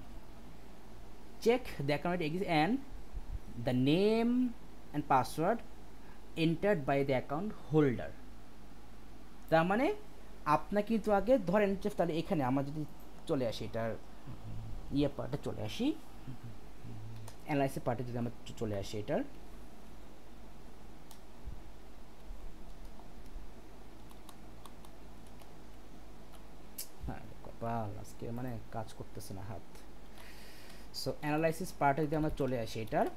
Check the account exist and the name and password entered by the account holder. তার মানে আপনার কিন্তু আগে ধরেন যে তাহলে এখানে আমরা যদি চলে আসি এটার পার্টে চলে আসি, অ্যানালাইসিস পার্টে যদি আমরা চলে আসি এটার, হ্যাঁ কপাল আজকে মানে কাজ করতেছে না হাত। সো অ্যানালাইসিস পার্টে যদি আমরা চলে আসি এটার,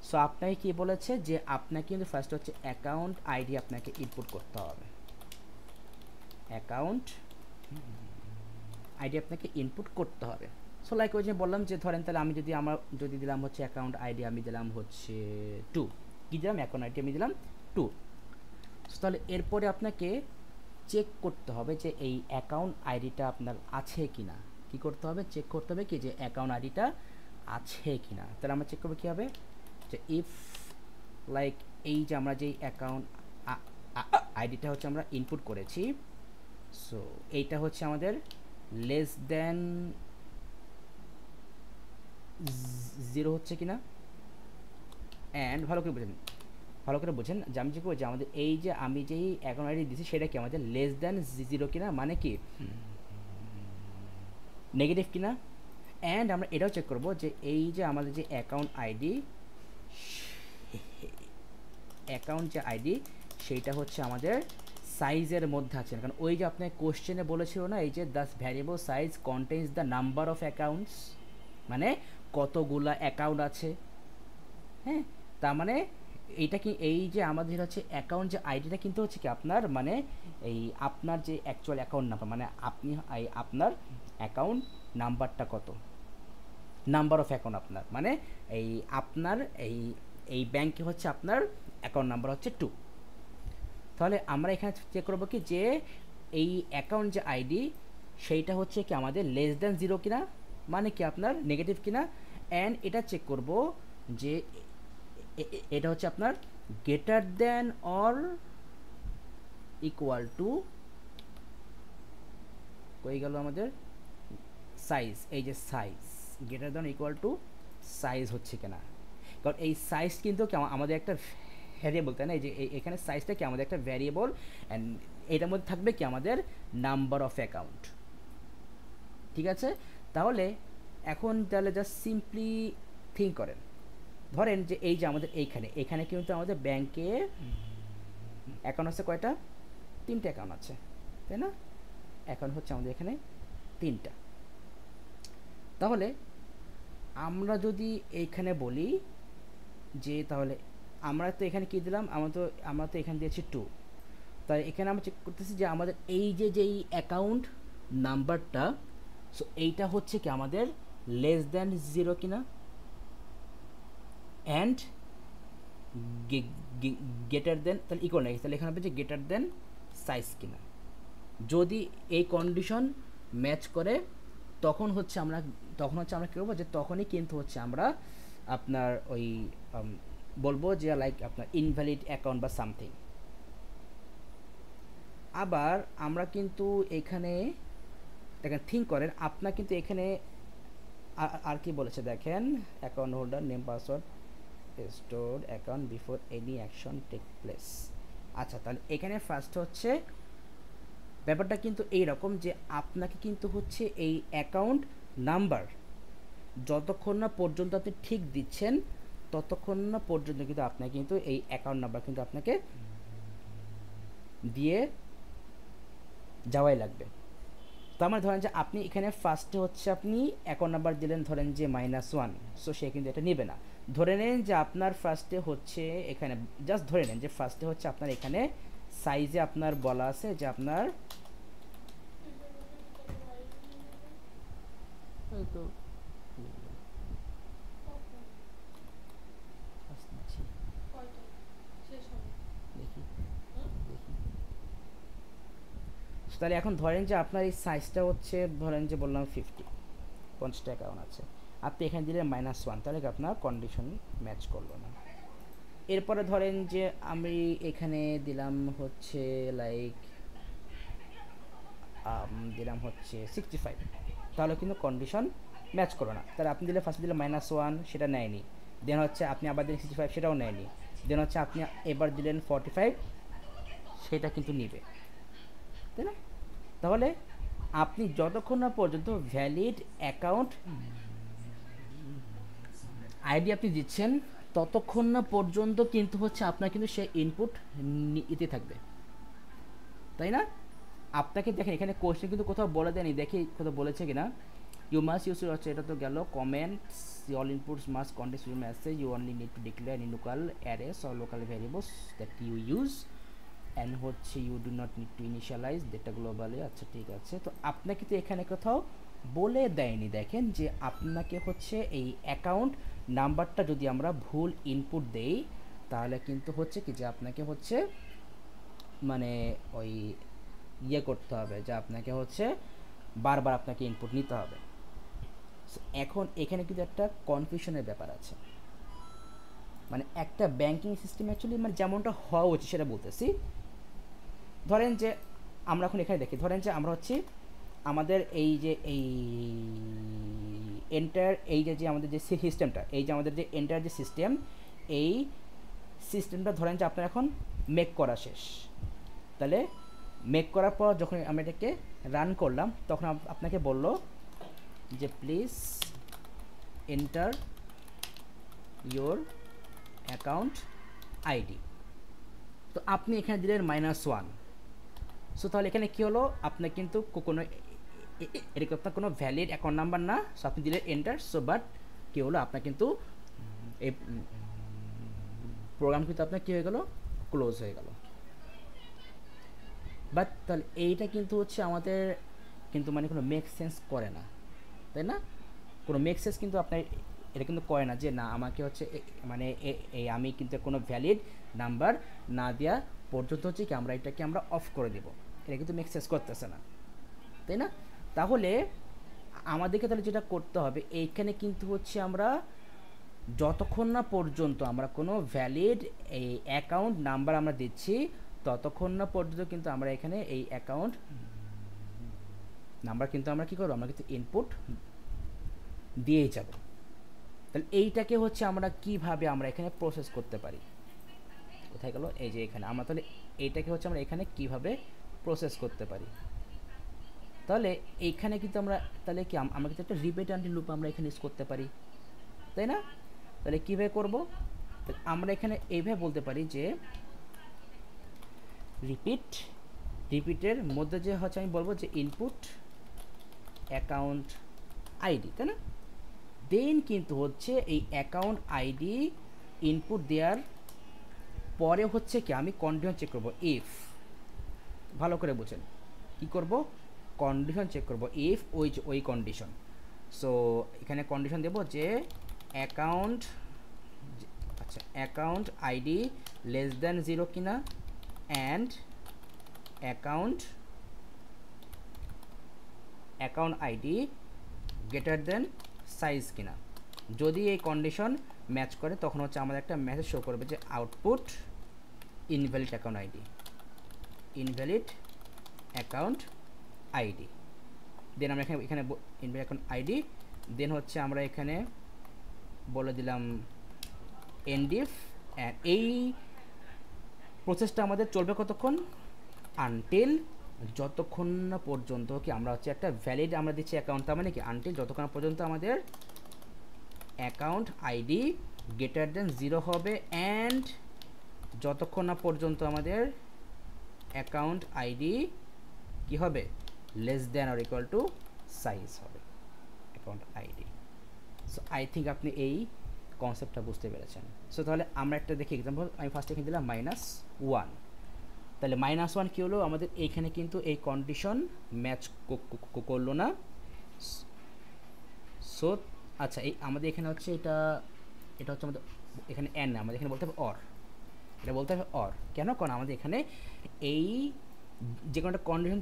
সো আপনাকে কি বলেছে যে আপনাকে কিন্তু ফার্স্ট হচ্ছে অ্যাকাউন্ট আইডি আপনাকে ইনপুট করতে হবে। অ্যাকাউন্ট আইডি আপনাকে ইনপুট করতে হবে। সো লাইক ওই যে বললাম যে ধরেন তাহলে আমি যদি আমার যদি দিলাম হচ্ছে অ্যাকাউন্ট আইডি আমি দিলাম হচ্ছে 2, কী দিলাম অ্যাকাউন্ট আইডি আমি দিলাম 2। সো তাহলে এরপরে আপনাকে চেক করতে হবে যে এই অ্যাকাউন্ট আইডিটা আপনার আছে কি না। কী করতে হবে, চেক করতে হবে কি যে অ্যাকাউন্ট আইডিটা আছে কি না। তাহলে আমরা চেক করবো কী হবে যে ইফ লাইক এই যে আমরা যেই অ্যাকাউন্ট আইডিটা হচ্ছে আমরা ইনপুট করেছি, সো এইটা হচ্ছে আমাদের লেস দেন 0 হচ্ছে কিনা। অ্যান্ড ভালো করে বোঝেন যে আমি যে করবো যে আমাদের এই যে আমি যেই অ্যাকাউন্ট আইডি দিচ্ছি সেটা কি আমাদের লেস দেন 0 কিনা, মানে কি নেগেটিভ কিনা। অ্যান্ড আমরা এটাও চেক করবো যে এই যে আমাদের যে অ্যাকাউন্ট যে আইডি সেইটা হচ্ছে আমাদের সাইজের মধ্যে আছে, কারণ ওই যে আপনার কোশ্চেনে বলেছিল না এই যে the variable size contains the number of accounts, মানে কতগুলা অ্যাকাউন্ট আছে। হ্যাঁ, তার মানে এইটা কি এই যে আমাদের হচ্ছে অ্যাকাউন্ট যে আইডিটা কিন্তু হচ্ছে কি আপনার মানে এই আপনার যে অ্যাকচুয়াল অ্যাকাউন্ট নাম্বার, মানে আপনি আপনার অ্যাকাউন্ট নাম্বারটা কত, নাম্বার অফ অ্যাকাউন্ট আপনার মানে এই আপনার এই ব্যাংকে হচ্ছে আপনার অ্যাকাউন্ট নাম্বার হচ্ছে 2। তাহলে আমরা এখানে চেক করবো কি যে এই অ্যাকাউন্ট যে আইডি সেইটা হচ্ছে কি আমাদের লেস দেন 0 কিনা, মানে কি আপনার নেগেটিভ কিনা। অ্যান্ড এটা চেক করব যে এটা হচ্ছে আপনার greater than or equal two কই গেল আমাদের সাইজ, এই যে size greater than equal to size হচ্ছে কিনা। কারণ এই সাইজ কিন্তু আমাদের একটা ভ্যারিয়েবল, তাই না, এই যে এখানে সাইজটা কি আমাদের একটা ভ্যারিয়েবল, অ্যান্ড এটার মধ্যে থাকবে কি আমাদের নাম্বার অফ অ্যাকাউন্ট। ঠিক আছে, তাহলে এখন তাহলে জাস্ট সিম্পলি থিঙ্ক করেন, ধরেন যে এই যে আমাদের এখানে কিন্তু আমাদের ব্যাংকে অ্যাকাউন্ট আছে কয়টা, 3টে অ্যাকাউন্ট আছে, তাই না। অ্যাকাউন্ট হচ্ছে আমাদের এখানে 3টা। তাহলে আমরা যদি এইখানে বলি যে তাহলে আমরা তো এখানে কী দিলাম, আমরা তো এখানে দিয়েছি 2, তাই এখানে আমরা চেক করতেছি যে আমাদের এই যে যেই অ্যাকাউন্ট নাম্বারটা, সো এইটা হচ্ছে কি আমাদের লেস দেন 0 কিনা, অ্যান্ড গ্রেটার দেন তাহলে ইকুয়াল নাকি, তাহলে এখানে হবে যে গ্রেটার দেন সাইজ কিনা। যদি এই কন্ডিশন ম্যাচ করে তখন হচ্ছে আমরা কী করবো যে তখনই কিন্তু হচ্ছে আমরা আপনার ওই বলবো যে লাইক আপনার ইনভ্যালিড অ্যাকাউন্ট বা সামথিং। আবার আমরা কিন্তু এখানে দেখেন থিঙ্ক করেন, আপনার কিন্তু এখানে আর কি বলেছে দেখেন, account holder name password store account before any action take place. আচ্ছা, তাহলে এখানে ফার্স্ট হচ্ছে ব্যাপারটা কিন্তু এইরকম যে আপনাকে কিন্তু হচ্ছে এই অ্যাকাউন্ট নাম্বার যতক্ষণ না পর্যন্ত আপনি ঠিক দিচ্ছেন ততক্ষণ না পর্যন্ত কিন্তু আপনাকে কিন্তু এই অ্যাকাউন্ট নাম্বার কিন্তু আপনাকে দিয়ে যাওয়াই লাগবে। তার মানে ধরেন যে আপনি এখানে ফার্স্টে হচ্ছে আপনি অ্যাকাউন্ট নাম্বার দিলেন ধরেন যে -1, সো সে কিন্তু এটা নেবে না। ধরে নেন যে আপনার ফার্স্টে হচ্ছে এখানে জাস্ট ধরে নেন যে ফার্স্টে হচ্ছে আপনার এখানে সাইজে আপনার বলা আছে যে আপনার হয়তো তাহলে এখন ধরেন যে আপনার এই সাইজটা হচ্ছে ধরেন যে বললাম 50টা অ্যাকাউন্ট আছে, আপনি এখানে দিলেন -1, তাহলে কি আপনার কন্ডিশন ম্যাচ করলো না। এরপরে ধরেন যে আমি এখানে দিলাম হচ্ছে লাইক দিলাম হচ্ছে 65, তাহলে কিন্তু কন্ডিশন ম্যাচ করো না। তাহলে আপনি দিলে ফার্স্ট দিলে -1, সেটা নেয়নি। দেন হচ্ছে আপনি আবার দিলেন 65, সেটাও নেয়নি। দেন হচ্ছে আপনি এবার দিলেন 45, সেটা কিন্তু নিবে, তাই না? তাহলে আপনি যতক্ষণ না পর্যন্ত ভ্যালিড অ্যাকাউন্ট আইডি আপনি দিচ্ছেন, ততক্ষণ না পর্যন্ত কিন্তু হচ্ছে আপনার কিন্তু সে ইনপুট নিতে থাকবে, তাই না? আপনাকে দেখেন এখানে কোশ্চেন কিন্তু কোথাও বলে দেয়নি, দেখি কোথাও বলেছে কিনা। ইউ মাস্ট ইউজ হচ্ছে, এটা তো গেল comments, all inputs must contexts your message, you only need to declare in local arrays or local variables that you use and হচ্ছে you do not need to initialize data globally. আচ্ছা ঠিক আছে, তো আপনাকে তো এখানে কোথাও বলে দেয়নি, দেখেন যে আপনাকে হচ্ছে এই অ্যাকাউন্ট নাম্বারটা যদি আমরা ভুল ইনপুট দেই, তাহলে কিন্তু হচ্ছে কি যে আপনাকে হচ্ছে মানে ওই ইয়ে করতে হবে, যে আপনাকে হচ্ছে বারবার আপনাকে ইনপুট নিতে হবে। এখন এখানে কিন্তু একটা কনফিউশনের ব্যাপার আছে, মানে একটা ব্যাংকিং সিস্টেম অ্যাকচুয়ালি মানে যেমনটা হওয়া উচিত সেটা বলতেছি। ধরেন যে আমরা এখন এখানে দেখি, ধরেন যে আমরা হচ্ছে আমাদের এই যে এই এন্টার এই যে আমাদের যে সিস্টেমটা, এই যে আমাদের যে এন্টার যে সিস্টেম, এই সিস্টেমটা ধরেন যে আপনার এখন মেক করা শেষ। তাহলে মেক করার পর যখন আমি এটাকে রান করলাম, তখন আপনাকে বলল যে please enter your account ID. তো আপনি এখানে দিলেন -1। সো তাহলে এখানে কী হলো, আপনার কিন্তু কোনো এরকম আপনার কোনো ভ্যালিড অ্যাকাউন্ট নাম্বার না। সো আপনি দিলেন এন্টার। সো বাট কী হলো, আপনার কিন্তু এই প্রোগ্রাম কিন্তু আপনার কী হয়ে গেল, ক্লোজ হয়ে গেল। বাট তাহলে এইটা কিন্তু হচ্ছে আমাদের কিন্তু মানে কোনো মেক সেন্স করে না, তাই না? কোনো মেক সেন্স কিন্তু আপনার এটা কিন্তু করে না, যে না আমাকে হচ্ছে মানে এই আমি কিন্তু কোনো ভ্যালিড নাম্বার না দেওয়া পর্যন্ত হচ্ছে কি আমরা এটাকে আমরা অফ করে দেব, এটা কিন্তু মেক সেন্স করতেছে না, তাই না? তাহলে আমাদেরকে তাহলে যেটা করতে হবে, এইখানে কিন্তু হচ্ছে আমরা যতক্ষণ না পর্যন্ত আমরা কোনো ভ্যালিড এই অ্যাকাউন্ট নাম্বার আমরা দিচ্ছি, ততক্ষণ না পর্যন্ত কিন্তু আমরা এখানে এই অ্যাকাউন্ট নাম্বার কিন্তু আমরা কী করবো, আমরা কিন্তু ইনপুট দিয়েই যাব। তাহলে এইটাকে হচ্ছে আমরা কিভাবে আমরা এখানে প্রসেস করতে পারি, কোথায় গেল, এই যে এখানে আমরা তাহলে এইটাকে হচ্ছে আমরা এখানে কিভাবে প্রসেস করতে পারি। তাহলে এইখানে কিন্তু আমরা তাহলে কি আমরা কিন্তু একটা রিপিট আনটিল লুপ আমরা এখানে ইউজ করতে পারি, তাই না? তাহলে কীভাবে করবো, আমরা এখানে এইভাবে বলতে পারি যে রিপিটের মধ্যে যে হচ্ছে আমি বলবো যে ইনপুট অ্যাকাউন্ট আইডি, তাই না? দেন কিন্তু হচ্ছে এই অ্যাকাউন্ট আইডি ইনপুট দেওয়ার পরে হচ্ছে কি আমি কন্ডিশন চেক করব, ইফ, ভালো করে বুঝেন কি করব, কন্ডিশন চেক করব, ইফ ওই কন্ডিশন। সো এখানে কন্ডিশন দেব যে অ্যাকাউন্ট, আচ্ছা অ্যাকাউন্ট আইডি লেস দ্যান 0 কিনা, and account ID greater than size কিনা। যদি এই কন্ডিশন ম্যাচ করে তখন হচ্ছে আমাদের একটা মেসেজ শো করবে যে output invalid account ID, invalid account ID. Then আমরা এখানে ইনভ্যালিড অ্যাকাউন্ট আইডি, দেন হচ্ছে আমরা এখানে বলে দিলাম এনডিএফ। এই প্রসেসটা আমাদের চলবে কতক্ষণ, আনটিল যতক্ষণ না পর্যন্ত কি আমরা হচ্ছে একটা ভ্যালিড আমরা দিচ্ছি অ্যাকাউন্ট, তার মানে কি আনটিল যতক্ষণ পর্যন্ত আমাদের অ্যাকাউন্ট আইডি গ্রেটার দেন 0 হবে, অ্যান্ড যতক্ষণ না পর্যন্ত আমাদের অ্যাকাউন্ট আইডি কি হবে, less than or equal to size হবে account ID. So I think আপনি এই কনসেপ্টটা বুঝতে পেরেছেন। সো তাহলে আমরা একটা দেখি এক্সাম্পল, আমি ফার্স্ট এখানে দিলাম -1। তাহলে -1 কী হলো, আমাদের এইখানে কিন্তু এই কন্ডিশন ম্যাচ করলো না। সো আচ্ছা এই আমাদের এখানে হচ্ছে এটা হচ্ছে আমাদের এখানে এন না, আমাদের এখানে বলতে হবে অর, এটা বলতে হবে অর। কেন, কারণ আমাদের এখানে এই যে কোনো একটা কন্ডিশন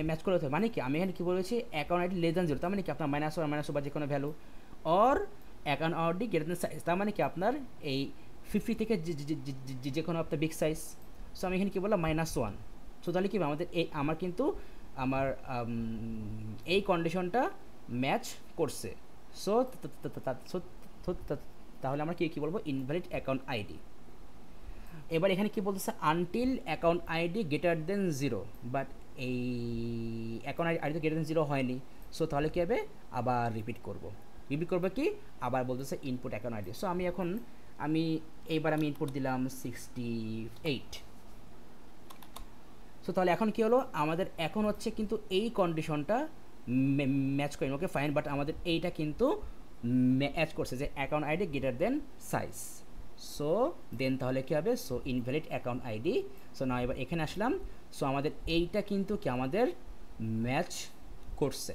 ম্যাচ করতে হবে, মানে কি আমি এখানে কী বলেছি অ্যাকাউন্ট আইডি লেস দ্যান 0, তার মানে কি আপনার -1 -2 বা যে কোনো value, or account ID greater than size, তার মানে কি আপনার এই 50 থেকে যে কোনো আপনার বিগ সাইজ। সো আমি এখানে কী বললাম -1। সো তাহলে কি আমাদের এই আমার কিন্তু আমার এই কন্ডিশনটা ম্যাচ করছে। সো তাহলে আমরা কী বলবো, ইনভ্যালিড অ্যাকাউন্ট আইডি। এবার এখানে কি বলতেছে, until account ID greater than 0, but এই অ্যাকাউন্ট আইডি তো গ্রেটার দেন 0 হয়নি। সো তাহলে কী হবে, আবার রিপিট করবো কি, আবার বলতেছে ইনপুট অ্যাকাউন্ট আইডি। সো আমি এখন এইবার আমি ইনপুট দিলাম 68। সো তাহলে এখন কি হলো, আমাদের এখন হচ্ছে কিন্তু এই কন্ডিশনটা ম্যাচ করেনি, ওকে ফাইন, বাট আমাদের এইটা কিন্তু ম্যাচ করছে যে account ID greater than size. So then তাহলে কী হবে, so invalid account ID. So না এবার এখানে আসলাম। সো আমাদের এইটা কিন্তু কি আমাদের ম্যাচ করছে,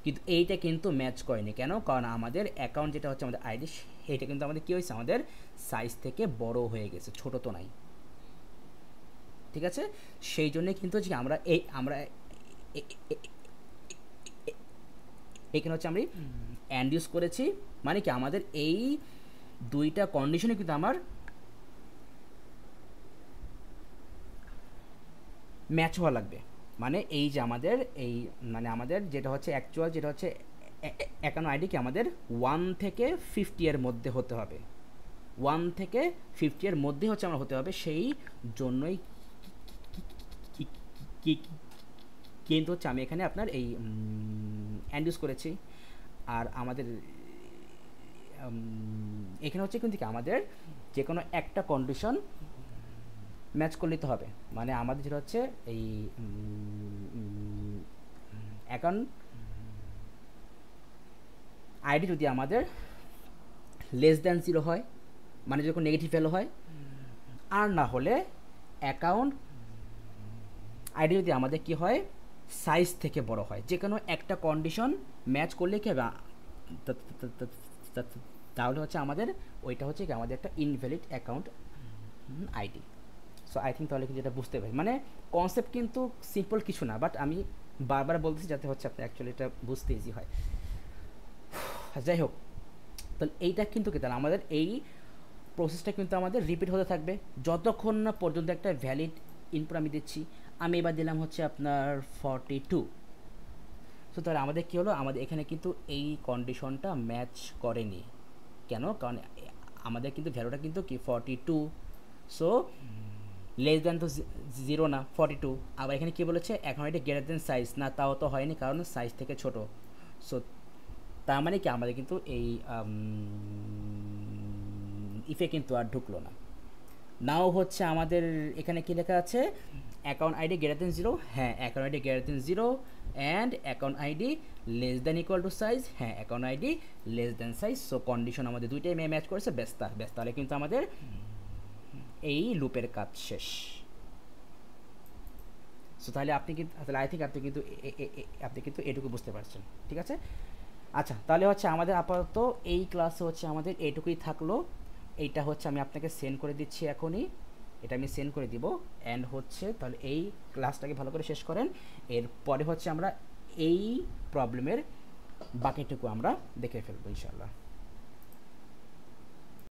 কিন্তু এইটা কিন্তু ম্যাচ করেনি। কেন? কারণ আমাদের অ্যাকাউন্ট যেটা হচ্ছে আমাদের আইডি, সেইটা কিন্তু আমাদের কী হয়েছে, আমাদের সাইজ থেকে বড় হয়ে গেছে, ছোটো তো নাই। ঠিক আছে, সেই জন্যে কিন্তু হচ্ছে আমরা এখানে হচ্ছে আমি অ্যান্ড ইউজ করেছি, মানে কি আমাদের এই দুইটা কন্ডিশনে কিন্তু আমার ম্যাচ হওয়া লাগবে। মানে এই যে আমাদের এই মানে আমাদের যেটা হচ্ছে অ্যাকচুয়াল, যেটা হচ্ছে অ্যাকাউন্ট আইডি কি আমাদের 1 থেকে 50 এর মধ্যে হতে হবে, 1 থেকে 50 এর মধ্যে হচ্ছে আমার হতে হবে। সেই জন্যই কিন্তু হচ্ছে আমি এখানে আপনার এই অ্যান্ড ইউজ করেছি। আর আমাদের এখানে হচ্ছে কিন্তু কি আমাদের যে কোনো একটা কন্ডিশন ম্যাচ করে নিতে হবে। মানে আমাদের যেটা হচ্ছে এই অ্যাকাউন্ট আইডি যদি আমাদের লেস দ্যান 0 হয়, মানে যখন নেগেটিভ ভ্যালু হয়, আর না হলে অ্যাকাউন্ট আইডি যদি আমাদের কি হয়, সাইজ থেকে বড় হয়, যে কোনো একটা কন্ডিশন ম্যাচ করলে কি হবে, তাহলে হচ্ছে আমাদের ওইটা হচ্ছে কি আমাদের একটা invalid account ID. So I think তাহলে কিন্তু যেটা বুঝতে পারি, মানে কনসেপ্ট কিন্তু সিম্পল কিছু না, বাট আমি বারবার বলতেছি যাতে হচ্ছে আপনি অ্যাকচুয়ালি এটা বুঝতে ইজি হয়। যাই হোক, তাহলে এইটা কিন্তু কি, তাহলে আমাদের এই প্রসেসটা কিন্তু আমাদের রিপিট হতে থাকবে যতক্ষণ না পর্যন্ত একটা ভ্যালিড ইনপুট আমি দিচ্ছি। আমি এবার দিলাম হচ্ছে আপনার 42। সো তাহলে আমাদের কী হলো, আমাদের এখানে কিন্তু এই কন্ডিশনটা ম্যাচ করেনি। কেন? কারণ আমাদের কিন্তু ভ্যালুটা কিন্তু কি 42। সো লেস দ্যান তো 0 না, 42। আবার এখানে কী বলেছে, এখন এটা গ্রেটার দেন সাইজ না, তাও তো হয়নি, কারণ সাইজ থেকে ছোট। সো তার মানে কি আমাদের কিন্তু এই ইফে কিন্তু আর ঢুকলো না। নাও হচ্ছে আমাদের এখানে কি লেখা আছে, অ্যাকাউন্ট আইডি গ্রেটার দেন 0, হ্যাঁ account ID greater than 0, and account ID less than equal to size, হ্যাঁ account ID less than size. So condition আমাদের দুইটাই ম্যাচ করেছে, ব্যস্ত তাহলে কিন্তু আমাদের এই লুপের কাজ শেষ। সো তাহলে আপনি কিন্তু আই থিঙ্ক আপনি কিন্তু এটুকু বুঝতে পারছেন। ঠিক আছে, আচ্ছা তাহলে হচ্ছে আমাদের আপাতত এই ক্লাসে হচ্ছে আমাদের এইটুকুই থাকলো। এইটা হচ্ছে আমি আপনাকে সেন্ড করে দিচ্ছি এখনই, এটা আমি সেন্ড করে দিব। অ্যান্ড হচ্ছে তাহলে এই ক্লাসটাকে ভালো করে শেষ করেন, এরপরে হচ্ছে আমরা এই প্রবলেমের বাকিটুকু আমরা দেখে ফেলবো ইনশাআল্লাহ।